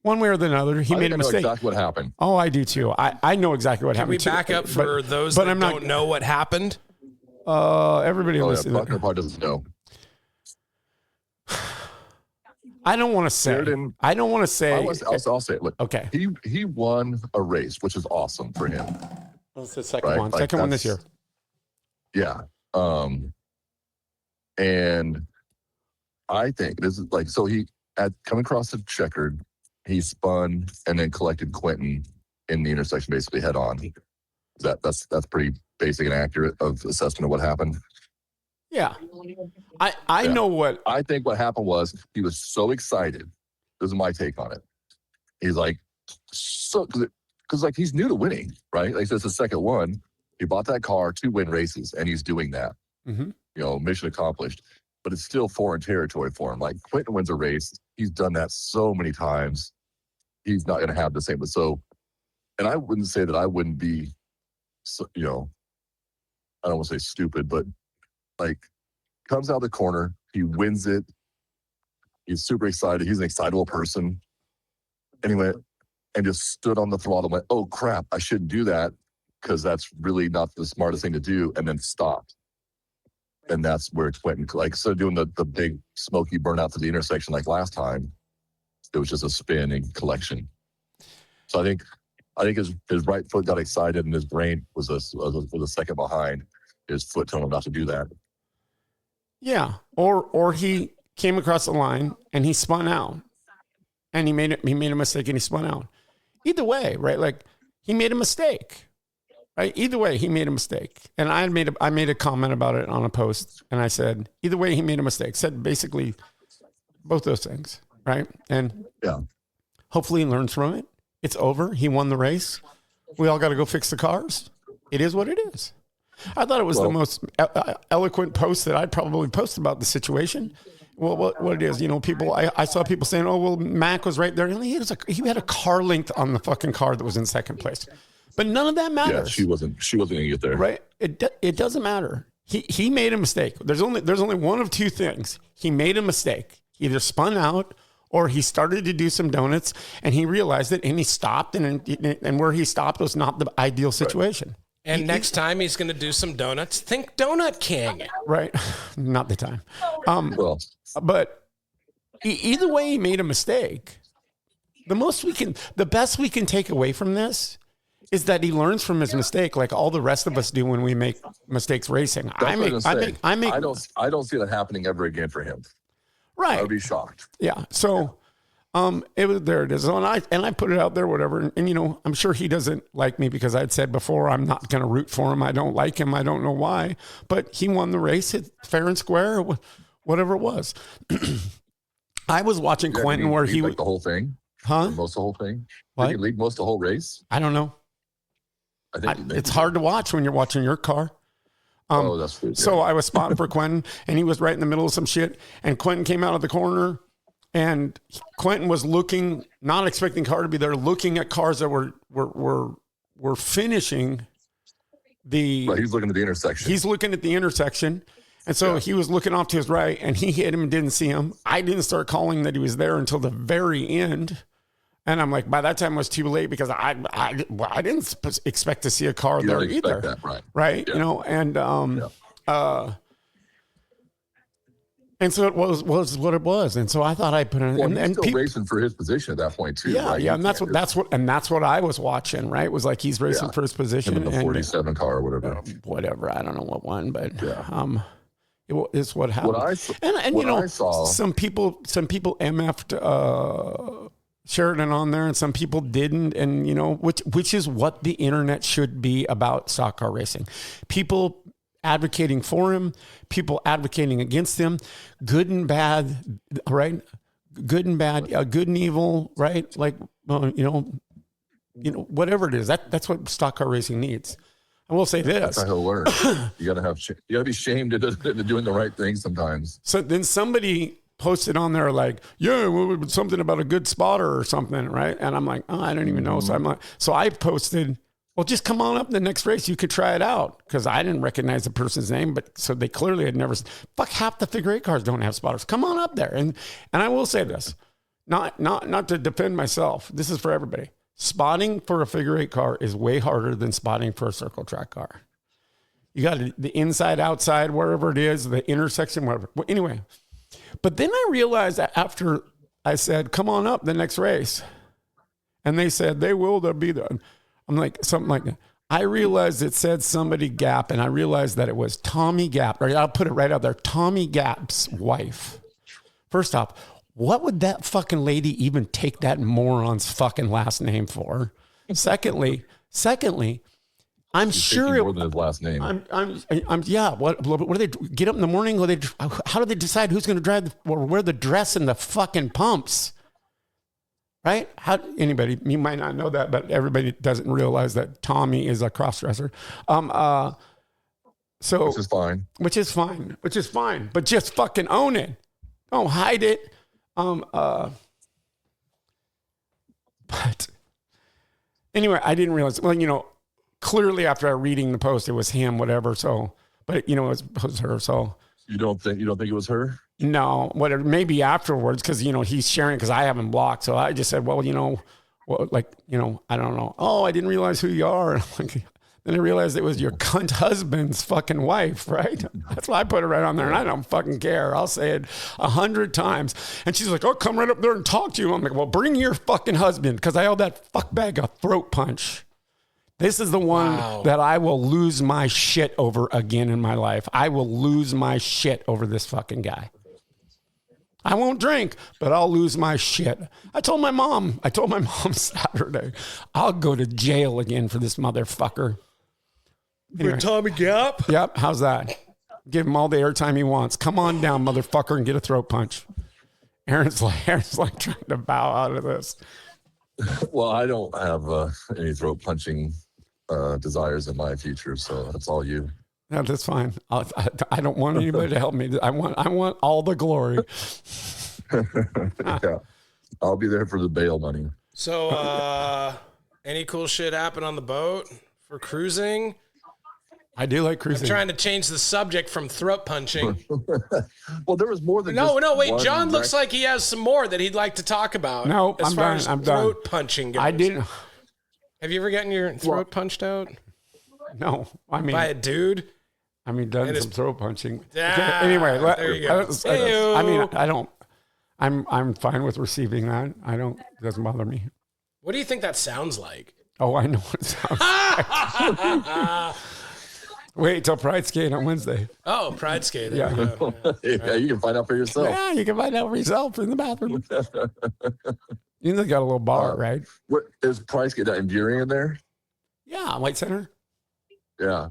One way or the other, he made a mistake. I know exactly what happened. Oh, I do too. I know exactly what happened. Can we back up for those that don't know what happened? Everybody listening. Buckner probably doesn't know. I don't want to say. I'll say it. Look, okay. He won a race, which is awesome for him. That's the second one. Second one this year. Yeah. And I think this is like, so he coming across the checkered, he spun and then collected Quentin in the intersection, basically head on. That's pretty basic and accurate of assessment of what happened. Yeah. I know what I think what happened was he was so excited. This is my take on it. He's like, so because like he's new to winning, right? Like it's the second one. He bought that car to win races, and he's doing that. Mm-hmm. Mission accomplished. But it's still foreign territory for him. Like Quentin wins a race. He's done that so many times. He's not going to have the same. But and I wouldn't say that I wouldn't be, I don't want to say stupid, but like comes out of the corner, he wins it. He's super excited. He's an excitable person. Anyway, and just stood on the throttle and went, oh crap, I shouldn't do that because that's really not the smartest thing to do, and then stopped. And that's where it went. Like, instead of doing the big smoky burnout to the intersection like last time, it was just a spin and collection. So I think his right foot got excited and his brain was a second behind. His foot told him not to do that. Yeah, or he came across the line and he spun out, and he made a mistake and he spun out. Either way, right? Like, he made a mistake, right? Either way, he made a mistake. And I made a comment about it on a post, and I said, either way, he made a mistake. Said basically both those things, right? And yeah, hopefully he learns from it. It's over. He won the race. We all got to go fix the cars. It is what it is. I thought it was the most eloquent post that I'd probably post about the situation. Well, what it is, people, I saw people saying, oh, well, Mac was right there. And he had a car length on the fucking car that was in second place. But none of that matters. Yeah, she wasn't going to get there. Right? It doesn't matter. He made a mistake. There's only one of two things. He made a mistake. He either spun out or he started to do some donuts and he realized it and he stopped, and where he stopped was not the ideal situation. Right. And next time he's going to do some donuts, think Donut King. Right. Not the time. But either way, he made a mistake. The best we can take away from this is that he learns from his mistake, like all the rest of us do when we make mistakes racing. I don't see that happening ever again for him. Right. I would be shocked. Yeah. So, there it is. And I put it out there, whatever. And I'm sure he doesn't like me because I'd said before, I'm not going to root for him. I don't like him. I don't know why, but he won the race. It's fair and square, whatever it was. I was watching Quentin where he like the whole thing, huh? Most of the whole thing. What? Did he lead most of the whole race? I don't know. I think it's hard to watch when you're watching your car. That's good. So I was spotting for Quentin, and he was right in the middle of some shit. And Quentin came out of the corner, and Quentin was looking, not expecting car to be there, looking at cars that were finishing the. Right, he's looking at the intersection. He's looking at the intersection, and so he was looking off to his right, and he hit him and didn't see him. I didn't start calling that he was there until the very end. And I'm like, by that time it was too late because I didn't expect to see a car there either. That, right. Yeah. And so it was what it was. And so I thought I'd put in, and still racing for his position at that point too. Yeah. Right? Yeah. And that's what I was watching, right? It was like, he's racing for his position. In the 47 car or whatever. Whatever. I don't know what one, but, it's what happened. I saw, some people MF'd, Sheridan on there, and some people didn't, and which is what the internet should be about stock car racing. People advocating for him, people advocating against him, good and bad, right? Good and bad, good and evil, right? Like whatever it is. That's what stock car racing needs. I will say this. That's how he'll learn. You gotta be shamed into doing the right thing sometimes. So then somebody posted on there like, something about a good spotter or something, right? And I'm like, I don't even know. So I posted, well, just come on up in the next race. You could try it out, because I didn't recognize the person's name, but so they clearly had never. Fuck, half the figure eight cars don't have spotters. Come on up there, and I will say this, not to defend myself. This is for everybody. Spotting for a figure eight car is way harder than spotting for a circle track car. You got the inside, outside, wherever it is, the intersection, whatever. Well, anyway. But then I realized that after I said, come on up the next race, and they said, they'll be there. I'm like, something like that. I realized it said somebody Gap, and I realized that it was Tommy Gap, or I'll put it right out there, Tommy Gap's wife. First off, what would that fucking lady even take that moron's fucking last name for? Secondly, I'm sure more than his last name. What do they get up in the morning? How do they decide who's going to drive or wear the dress and the fucking pumps? Right? Anybody, you might not know that, but everybody doesn't realize that Tommy is a cross-dresser. Which is fine. But just fucking own it. Don't hide it. But anyway, I didn't realize, clearly after reading the post, it was him, whatever. So, but it was her. So you don't think it was her? No, whatever. Maybe afterwards, because he's sharing, because I have him blocked. So I just said, well, well, like, you know, I don't know. Oh, I didn't realize who you are. And I'm like, then I realized it was your cunt husband's fucking wife, right? That's why I put it right on there, and I don't fucking care. I'll say it 100 times. And she's like, oh, come right up there and talk to you. I'm like, well, bring your fucking husband, because I owe that fuckbag a throat punch. This is the one that I will lose my shit over again in my life. I will lose my shit over this fucking guy. I won't drink, but I'll lose my shit. I told my mom Saturday, I'll go to jail again for this motherfucker. Anyway. For Tommy Gap? Yep. How's that? Give him all the airtime he wants. Come on down, motherfucker, and get a throat punch. Aaron's like trying to bow out of this. Well, I don't have any throat punching desires in my future, so that's all you. Yeah, that's fine. I don't want anybody to help me. I want all the glory. Yeah. I'll be there for the bail money. So, any cool shit happen on the boat for cruising? I do like cruising. I'm trying to change the subject from throat punching. Well, there was more than No, wait. John looks like he has some more that he'd like to talk about. No, as I'm far done. as I'm throat done. punching goes. I didn't. Have you ever gotten your throat punched out? No, I mean by a dude. I mean, done some throat punching. Ah, anyway, there you go. I mean, I don't. I'm fine with receiving that. I don't. It doesn't bother me. What do you think that sounds like? Oh, I know what it sounds like. Wait till Pride Skate on Wednesday. Oh, Pride Skate. Yeah. Yeah, you can find out for yourself. Yeah, you can find out for yourself in the bathroom. You know, they got a little bar, right? What is Pride Skate enduring in there? Yeah, White Center. Yeah.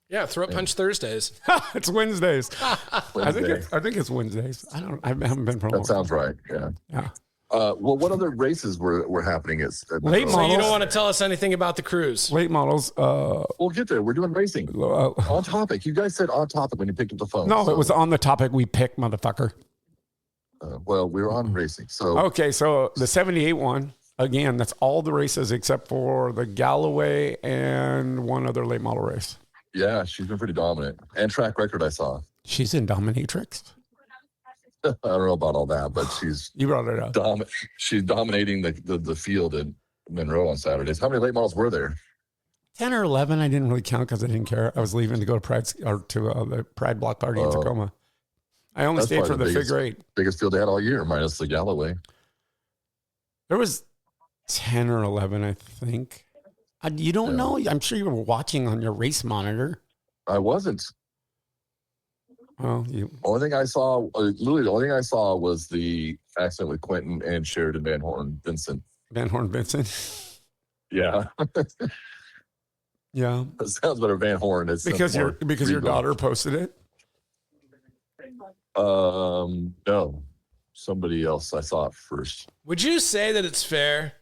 Yeah, throat punch Thursdays. It's Wednesdays. Wednesday. I think it's Wednesdays. I haven't been for a long That sounds right. Yeah. Yeah. Well, what other races were happening at late models? So you don't want to tell us anything about the cruise? Late models. We'll get there. We're doing racing. On topic. You guys said on topic when you picked up the phone. No, so. It was on the topic we picked, motherfucker. Well, we were on racing. So okay, so the 78 one, again, that's all the races except for the Galloway and one other late model race. Yeah, she's been pretty dominant. And track record I saw. She's in dominatrix. I don't know about all that, but she's you brought it up. She's dominating the field at Monroe on Saturdays. How many late models were there? 10 or 11. I didn't really count because I didn't care. I was leaving to go to Pride the Pride block party in Tacoma. I only stayed for the figure eight. Biggest field they had all year, minus the Galloway. There was 10 or 11, I think. You don't know? I'm sure you were watching on your race monitor. I wasn't. Well, only thing I saw, literally the only thing I saw was the accident with Quentin and Sheridan Van Horn Vincent. Van Horn Vincent? Yeah. Yeah. It sounds better, Van Horn. It's because your daughter posted it? No. Somebody else I saw it first. Would you say that it's fair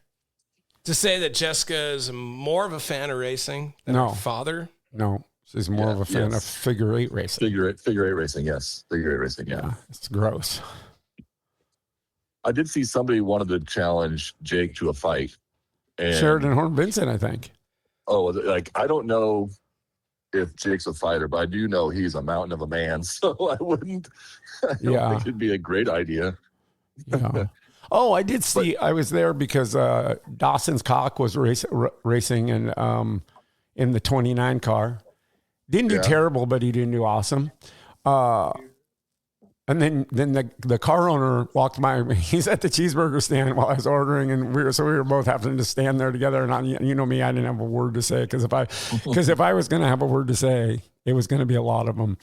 to say that Jessica is more of a fan of racing than her father? No. She's more of a fan of figure eight racing. Figure eight racing, yes. Figure eight racing, yeah. It's gross. I did see somebody wanted to challenge Jake to a fight. And Sheridan Horn Vincent, I think. Oh, like, I don't know if Jake's a fighter, but I do know he's a mountain of a man. So I don't think it'd be a great idea. Yeah. Oh, I did see, I was there because Dawson's cock was racing in the 29 car. Didn't do terrible, but he didn't do awesome. And then the car owner walked by me. He's at the cheeseburger stand while I was ordering, and we were both having to stand there together. And you know me, I didn't have a word to say because if I was going to have a word to say, it was going to be a lot of them.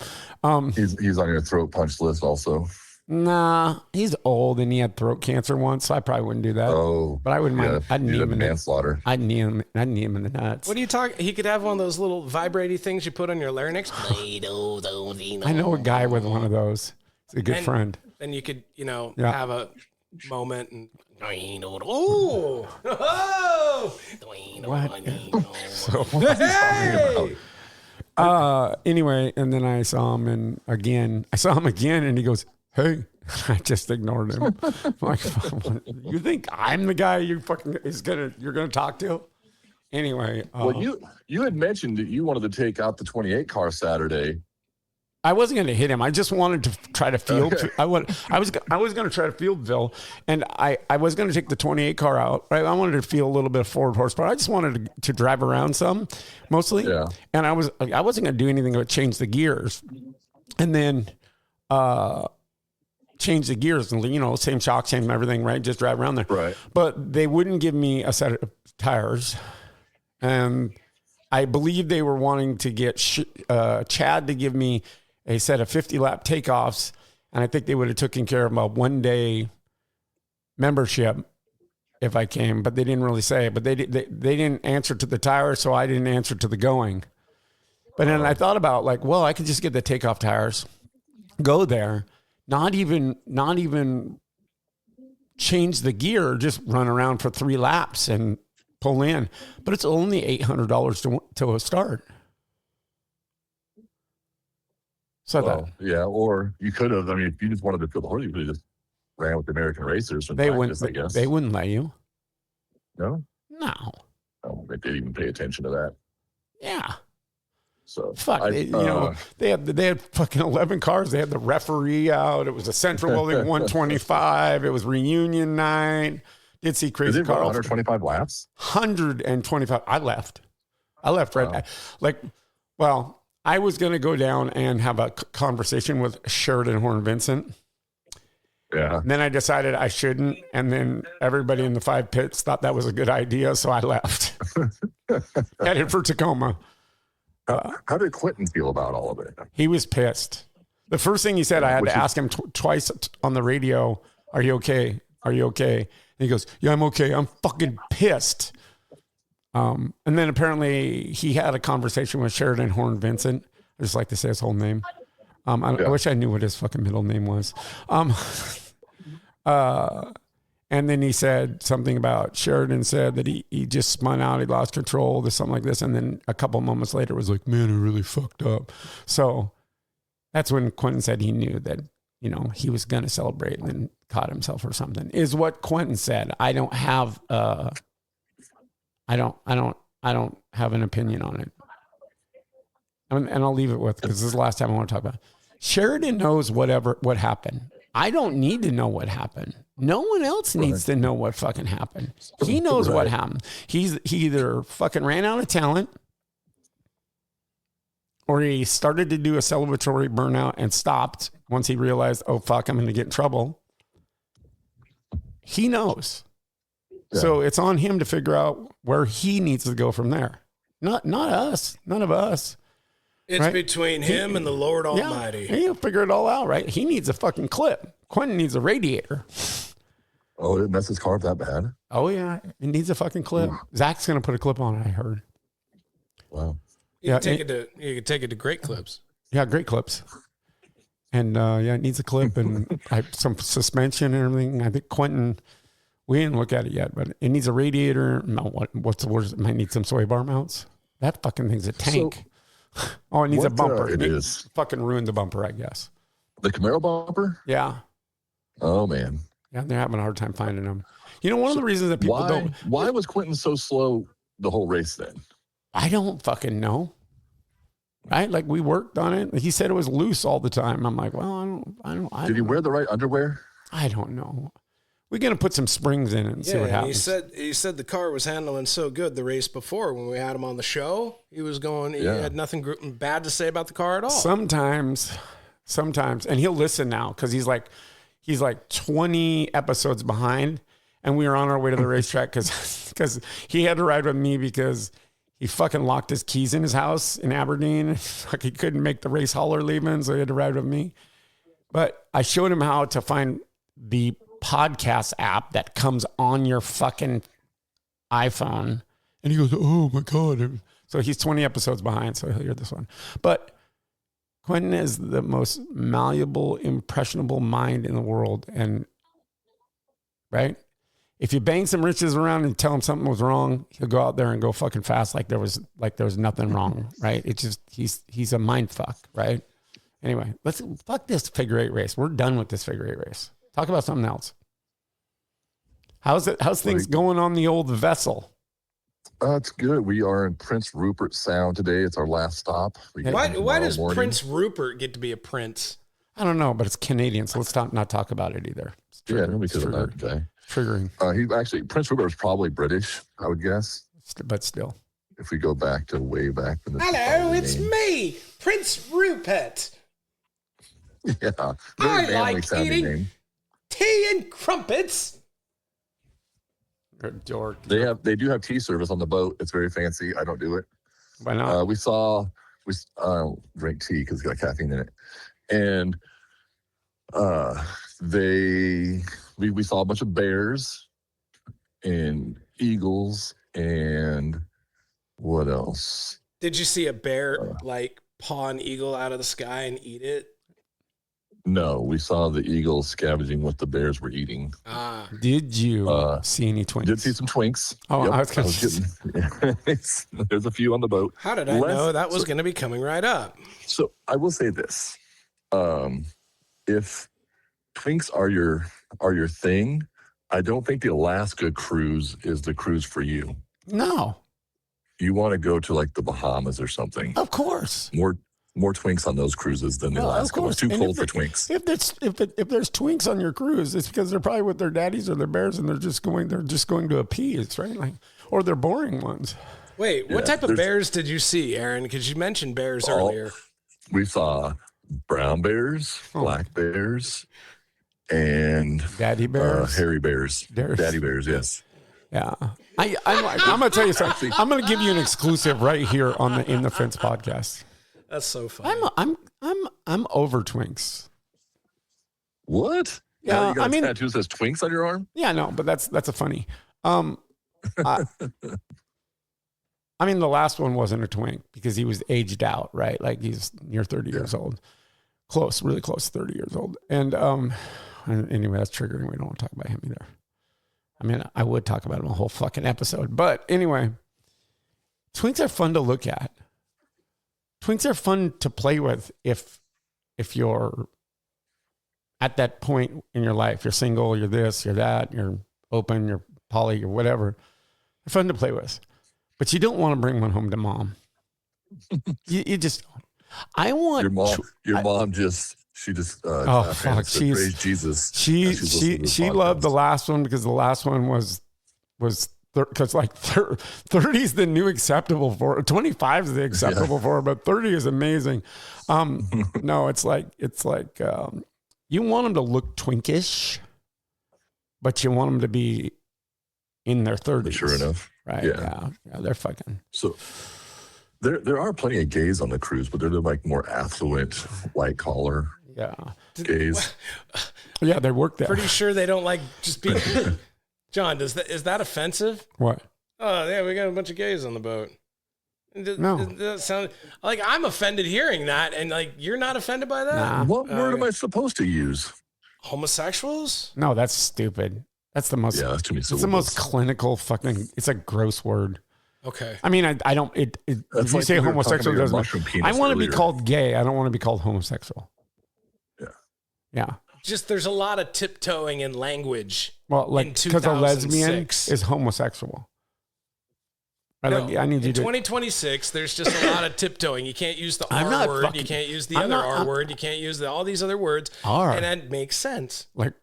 He's on your throat punch list also. Nah, he's old and he had throat cancer once, so I probably wouldn't do that. Oh, but I wouldn't mind. I'd knee him in manslaughter. I'd knee him in the nuts. What are you talking? He could have one of those little vibrating things you put on your larynx. I know a guy with one of those. He's a good friend. Then you could, have a moment and. Oh! What? Anyway, and then I saw him again, and he goes, "Hey." I just ignored him. I'm like, you think I'm the guy you're gonna talk to? Anyway, well, you had mentioned that you wanted to take out the 28 car Saturday, I wasn't going to hit him. I just wanted to try to field. Okay. I was going to try to field Phil, and I was going to take the 28 car out. Right? I wanted to feel a little bit of forward horsepower. I just wanted to drive around some, mostly. Yeah. And I wasn't going to do anything but change the gears, and then change the gears and same shock, same everything. Right? Just drive around there. Right. But they wouldn't give me a set of tires, and I believe they were wanting to get Chad to give me a set of 50-lap takeoffs, and I think they would have taken care of my one-day membership if I came, but they didn't really say. But they didn't answer to the tires, so I didn't answer to the going. But then I thought about I could just get the takeoff tires, go there, not even change the gear, just run around for 3 laps and pull in. But it's only $800 to start. So yeah, or you could have. I mean, if you just wanted to feel the horse, you could have just ran with the American racers. They wouldn't. I guess they wouldn't let you. No. Oh, they didn't even pay attention to that. Yeah. So they had fucking 11 cars. They had the referee out. It was a Central Loading 125. It was reunion night. Did see crazy car. 125 laps. 125. I left right. I was going to go down and have a conversation with Sheridan Horn Vincent. Yeah. And then I decided I shouldn't. And then everybody in the 5 pits thought that was a good idea. So I left. Headed for Tacoma. How did Quentin feel about all of it? He was pissed. The first thing he said, I had to ask him twice on the radio, "Are you okay? Are you okay?" And he goes, "Yeah, I'm okay. I'm fucking pissed." And then apparently he had a conversation with Sheridan Horn Vincent. I just like to say his whole name. I wish I knew what his fucking middle name was. And then he said something about Sheridan said that he just spun out. He lost control or something like this. And then a couple moments later was like, "Man, I really fucked up." So that's when Quentin said he knew that, he was going to celebrate and then caught himself or something is what Quentin said. I don't have, I don't have an opinion on it. And I'll leave it with, because this is the last time I want to talk about it. Sheridan knows what happened. I don't need to know what happened. No one else needs to know what fucking happened. He knows what happened. He either fucking ran out of talent, or he started to do a celebratory burnout and stopped once he realized, oh fuck, I'm going to get in trouble. He knows. Yeah. So it's on him to figure out where he needs to go from there. Not us. None of us. It's right? Between him and the Lord Almighty. Yeah, he'll figure it all out, right? He needs a fucking clip. Quentin needs a radiator. Oh, it messed his car up that bad? Oh, yeah. It needs a fucking clip. Zach's going to put a clip on it, I heard. Wow. You can take it to Great Clips. Yeah, Great Clips. And, it needs a clip and some suspension and everything. I think Quentin, we didn't look at it yet, but it needs a radiator. No, what's the word? It might need some soy bar mounts. That fucking thing's a tank. Oh, it needs a bumper. It is. Fucking ruined the bumper, I guess. The Camaro bumper? Yeah. Oh, man. Yeah, they're having a hard time finding them. One of the reasons that people don't... Why was Quentin so slow the whole race then? I don't fucking know. Right? Like, we worked on it. He said it was loose all the time. I'm like, well, I don't Did he wear the right underwear? I don't know. We're going to put some springs in it and see what happens. He said the car was handling so good the race before when we had him on the show. He was going, he had nothing bad to say about the car at all. Sometimes, and he'll listen now because he's like 20 episodes behind, and we were on our way to the racetrack because he had to ride with me because he fucking locked his keys in his house in Aberdeen. Like, he couldn't make the race hauler leaving, so he had to ride with me. But I showed him how to find the podcast app that comes on your fucking iPhone, and he goes, "Oh my God." So he's 20 episodes behind, so he'll hear this one. But Quentin is the most malleable, impressionable mind in the world. And right, if you bang some riches around and tell him something was wrong, he'll go out there and go fucking fast like there was nothing wrong. Right? It's just he's a mind fuck. Right? Anyway, let's fuck this figure 8 race. We're done with this figure 8 race. Talk about something else. How's things going on the old vessel? It's good. We are in Prince Rupert Sound today. It's our last stop. Why does Prince Rupert get to be a prince? I don't know, but it's Canadian, so let's not talk about it either. Yeah, because of that guy. Triggering. Prince Rupert was probably British, I would guess. But still. If we go back to way back. Hello, it's me, Prince Rupert. Yeah. I like eating name. Tea and crumpets. Dork. They do have tea service on the boat. It's very fancy. I don't do it. Why not? We don't drink tea because it's got caffeine in it. And we saw a bunch of bears and eagles and what else? Did you see a bear paw an eagle out of the sky and eat it? No, we saw the eagles scavenging what the bears were eating. Did you see any twinks? Did see some twinks. Oh, yep, I was kidding. There's a few on the boat. How did I know that was going to be coming right up? So I will say this: if twinks are your thing, I don't think the Alaska cruise is the cruise for you. No, you want to go to like the Bahamas or something. Of course, more twinks on those cruises than the Alaska. It's too cold for twinks. If there's twinks on your cruise, it's because they're probably with their daddies or their bears, and they're just going to appease, right? Or they're boring ones. Wait, what type of bears did you see, Aaron? Because you mentioned bears earlier. We saw brown bears, black bears, and daddy bears, hairy bears, daddy bears. Yes. Yeah. I'm gonna tell you something. I'm gonna give you an exclusive right here in the Fence podcast. That's so funny. I'm over twinks. What? Yeah, you got a tattoo that says twinks on your arm? Yeah, no, but that's a funny. The last one wasn't a twink because he was aged out, right? Like he's near 30 years old. Really close to 30 years old. And anyway, that's triggering. We don't want to talk about him either. I mean, I would talk about him a whole fucking episode. But anyway, twinks are fun to look at. Twinks are fun to play with if you're at that point in your life. You're single, you're this, you're that, you're open, you're poly, you're whatever. They're fun to play with. But you don't want to bring one home to mom. you just don't. I want your mom just oh fuck, praise Jesus. She loved the last one because the last one was because like 30 is the new acceptable for her. 25 is the acceptable for her, but 30 is amazing. No, it's like you want them to look twinkish, but you want them to be in their 30s. Sure enough, right? Yeah, they're fucking. So there are plenty of gays on the cruise, but they're like more affluent, white collar. Yeah, gays. Yeah, they work there. Pretty sure they don't like just being. John, is that offensive? What? Oh yeah, we got a bunch of gays on the boat. No, does that sound like I'm offended hearing that, and like you're not offended by that? Nah. What word am I supposed to use? Homosexuals? No, that's stupid. That's the most. Yeah, that's too many syllables. It's the most clinical fucking. It's a gross word. Okay. I mean, I don't. If you say homosexual, it doesn't. I want to be called gay. I don't want to be called homosexual. Yeah. Yeah. Just there's a lot of tiptoeing in language. Well, like because a lesbian is homosexual. Right? No, like, I need you to 2026. There's just a lot of tiptoeing. You can't use the R word. You can't use the other R word. You can't use all these other words. R, and that makes sense. Like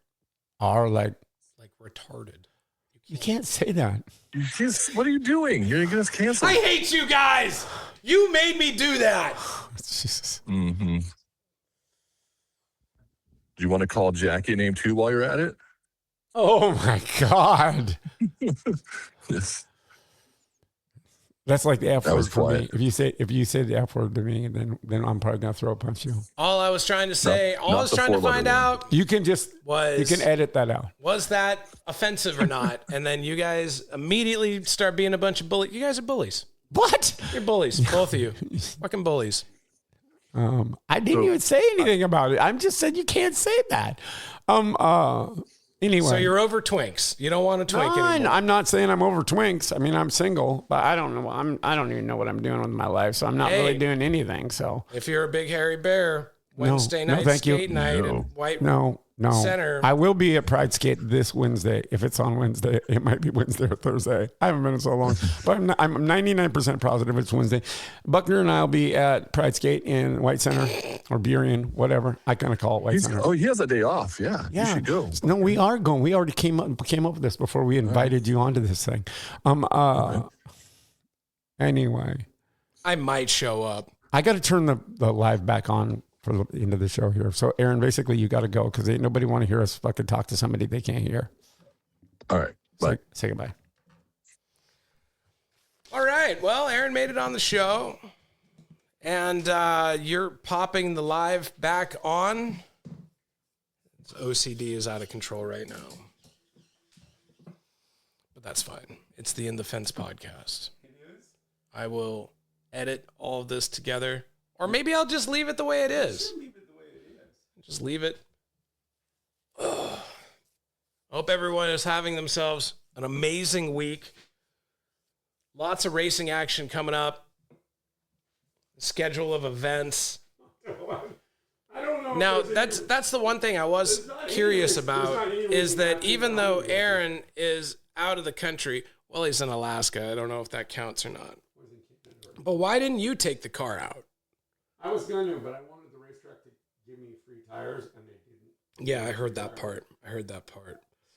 R, like retarded. You can't say that. What are you doing? You're going to get us canceled. I hate you guys. You made me do that. Jesus. Mm-hmm. Do you want to call Jackie name 2 while you're at it? Oh my God. Yes. That's like the F word for me. If you say the F word to me, then I'm probably gonna throw a punch you. All I was trying to say, all I was trying to find out, you can edit that out. Was that offensive or not? And then you guys immediately start being a bunch of bullies. You guys are bullies. What? You're bullies, both of you, fucking bullies. I didn't even say anything about it. I just said you can't say that. Anyway. So you're over twinks. You don't want a twink anymore. I'm not saying I'm over twinks. I mean, I'm single, but I don't know. I don't even know what I'm doing with my life, so I'm not really doing anything. So if you're a big hairy bear, Wednesday night skate night and White Center. I will be at Pride Skate this Wednesday. If it's on Wednesday, it might be Wednesday or Thursday. I haven't been in so long, but I'm 99% positive it's Wednesday. Buckner and I will be at Pride Skate in White Center or Burien, whatever. I kind of call it White Center. Oh, he has a day off. Yeah, you should go. No, we are going. We already came up with this before we invited you onto this thing. Anyway, I might show up. I got to turn the live back on for the end of the show here. So, Aaron, basically, you got to go because ain't nobody want to hear us fucking talk to somebody they can't hear. All right. Bye. Say goodbye. All right. Well, Aaron made it on the show. And you're popping the live back on. OCD is out of control right now. But that's fine. It's the In the Fence podcast. It is? I will edit all of this together. Or maybe I'll just leave it the way it is. Just leave it. Ugh. I hope everyone is having themselves an amazing week. Lots of racing action coming up. Schedule of events. I don't know. Now, that's the one thing I was curious about is that even though Aaron is out of the country, well, he's in Alaska. I don't know if that counts or not. But why didn't you take the car out? I was going to, but I wanted the racetrack to give me free tires, and they didn't. Yeah, I heard that part.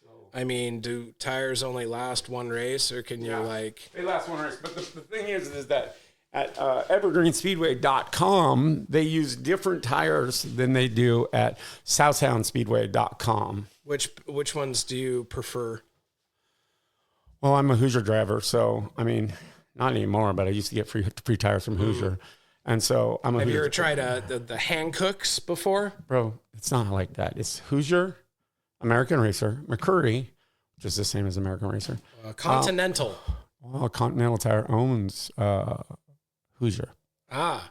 So, I mean, do tires only last one race, or can you They last one race, but the thing is that at evergreenspeedway.com, they use different tires than they do at southsoundspeedway.com. Which ones do you prefer? Well, I'm a Hoosier driver, so, I mean, not anymore, but I used to get free tires from Hoosier. And so I'm a Have Hoosier. you ever tried the Hancooks before? Bro, it's not like that. It's Hoosier, American Racer, McCurry, which is the same as American Racer. Continental. Well, Continental Tire owns Hoosier. I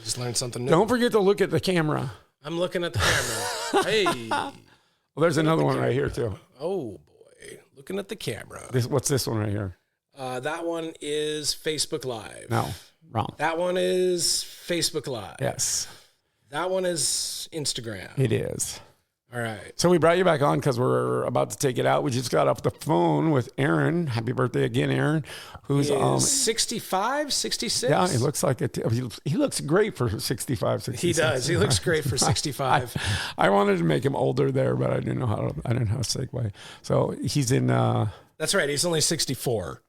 just learned something new. Don't forget to look at the camera. I'm looking at the camera. Hey. Well, there's another one right here, too. Oh, boy. Looking at the camera. What's this one right here? That one is Facebook Live. No, wrong. That one is Facebook Live. Yes. That one is Instagram. It is. All right. So we brought you back on because we're about to take it out. We just got off the phone with Aaron. Happy birthday again, Aaron. Who's 65, 66? Yeah, he looks like it. He looks great for 65, 66. He does. He looks great for 65. I wanted to make him older there, but I didn't know how to segue. So he's in. That's right. He's only 64.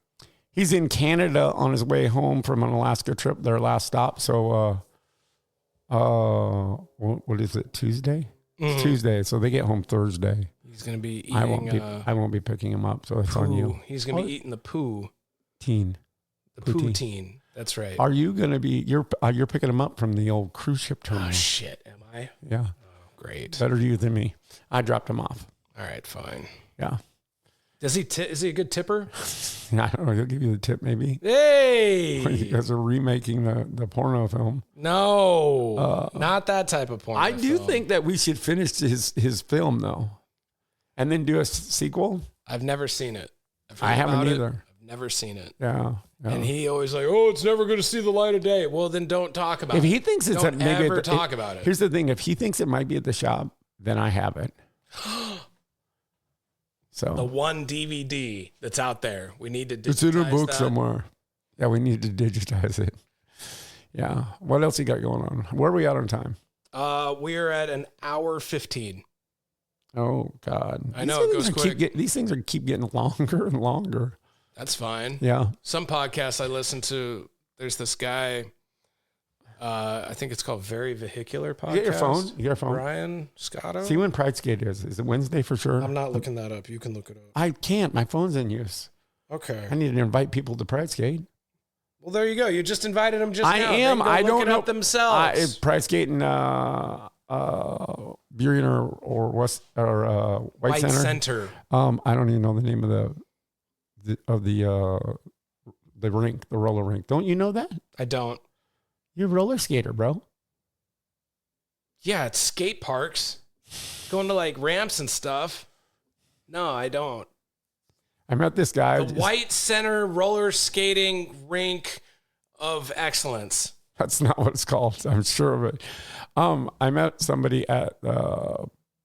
He's in Canada on his way home from an Alaska trip, their last stop. So, what is it? Tuesday? It's Tuesday. So they get home Thursday. He's going to be eating. I won't be picking him up. So it's on you. He's going to be eating the poo. The poutine. That's right. Are you going to be, you're picking him up from the old cruise ship terminal. Oh, shit. Am I? Yeah. Oh, great. Better you than me. I dropped him off. All right, fine. Yeah. Is he a good tipper? I don't know. He'll give you the tip, maybe. Hey! You guys are remaking the porno film. No, not that type of porno. I do think that we should finish his film though, and then do a sequel. I've never seen it. I haven't either. I've never seen it. Yeah. And he always like, oh, it's never going to see the light of day. Well, then don't talk about it. If he thinks it's don't ever talk about it. Here's the thing: if he thinks it might be at the shop, then I have it. So the one DVD that's out there, we need to digitize it's in a book somewhere. Yeah, we need to digitize it. Yeah. What else you got going on? Where are we at on time? We're at an hour 15. Oh God! I know it goes quick. These things keep getting longer and longer. That's fine. Yeah. Some podcasts I listen to. There's this guy. I think it's called Very Vehicular Podcast. You get your phone. Ryan Scotto. See when Pride Skate is. Is it Wednesday for sure? I'm not looking that up. You can look it up. I can't. My phone's in use. Okay. I need to invite people to Pride Skate. Well, there you go. You just invited them just now. I am. I don't know. Up themselves. Pride Skate in Burien or West or White Center. I don't even know the name of the rink, the roller rink. Don't you know that? I don't. You're a roller skater, bro. Yeah, it's skate parks. Going to like ramps and stuff. No, I don't. I met this guy. The White Center roller skating rink of excellence. That's not what it's called. I'm sure of it. I met somebody at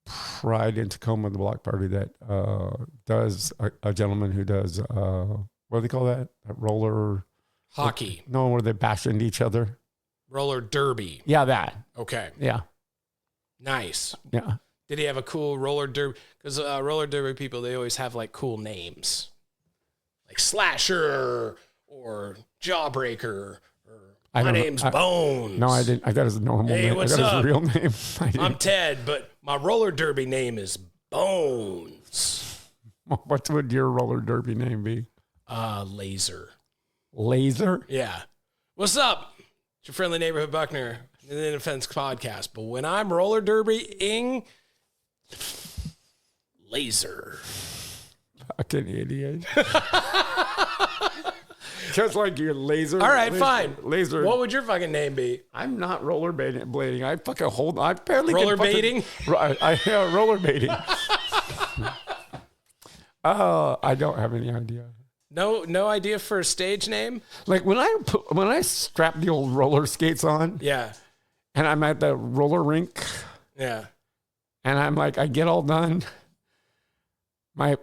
Pride in Tacoma, the block party, that does a gentleman who does what do they call that? Roller hockey. No, where they bash into each other. Roller derby. Yeah, that. Okay. Yeah. Nice. Yeah. Did he have a cool roller derby? Because roller derby people, they always have like cool names, like Slasher or Jawbreaker. My name's Bones. No, I didn't. I got his normal name. Hey, what's I got up? his real name. I'm Ted, but my roller derby name is Bones. What would your roller derby name be? Laser. Laser? Yeah. What's up? It's your friendly neighborhood Buckner, in the Defense Podcast. But when I'm roller derbying, Laser. Fucking idiot. Just like your laser. All right, laser, fine. Laser. What would your fucking name be? I'm not rollerblading. I fucking hold. I barely rollerblading. Rollerblading. I don't have any idea. No idea for a stage name. Like when I strap the old roller skates on. Yeah. And I'm at the roller rink. Yeah. And I'm like, I get all done. I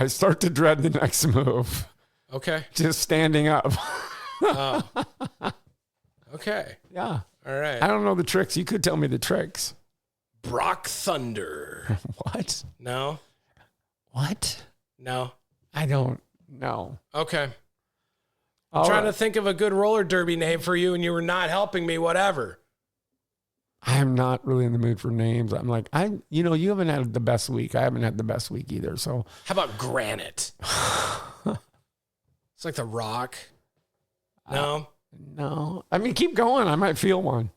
start to dread the next move. Okay. Just standing up. Oh. Okay. Yeah. All right. I don't know the tricks. You could tell me the tricks. Brock Thunder. What? No. What? No. I don't know. Okay. I'm trying to think of a good roller derby name for you, and you were not helping me. Whatever. I'm not really in the mood for names. I'm like, you haven't had the best week. I haven't had the best week either. So how about Granite? It's like The Rock. No? No. I mean, keep going. I might feel one.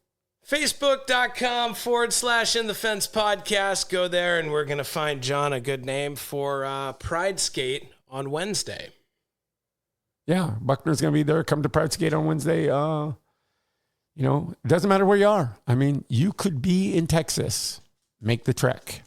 Facebook.com/In the Fence Podcast. Go there, and we're going to find John a good name for Pride Skate on Wednesday. Yeah, Buckner's going to be there. Come to Pride Skate on Wednesday. It doesn't matter where you are. I mean, you could be in Texas. Make the trek.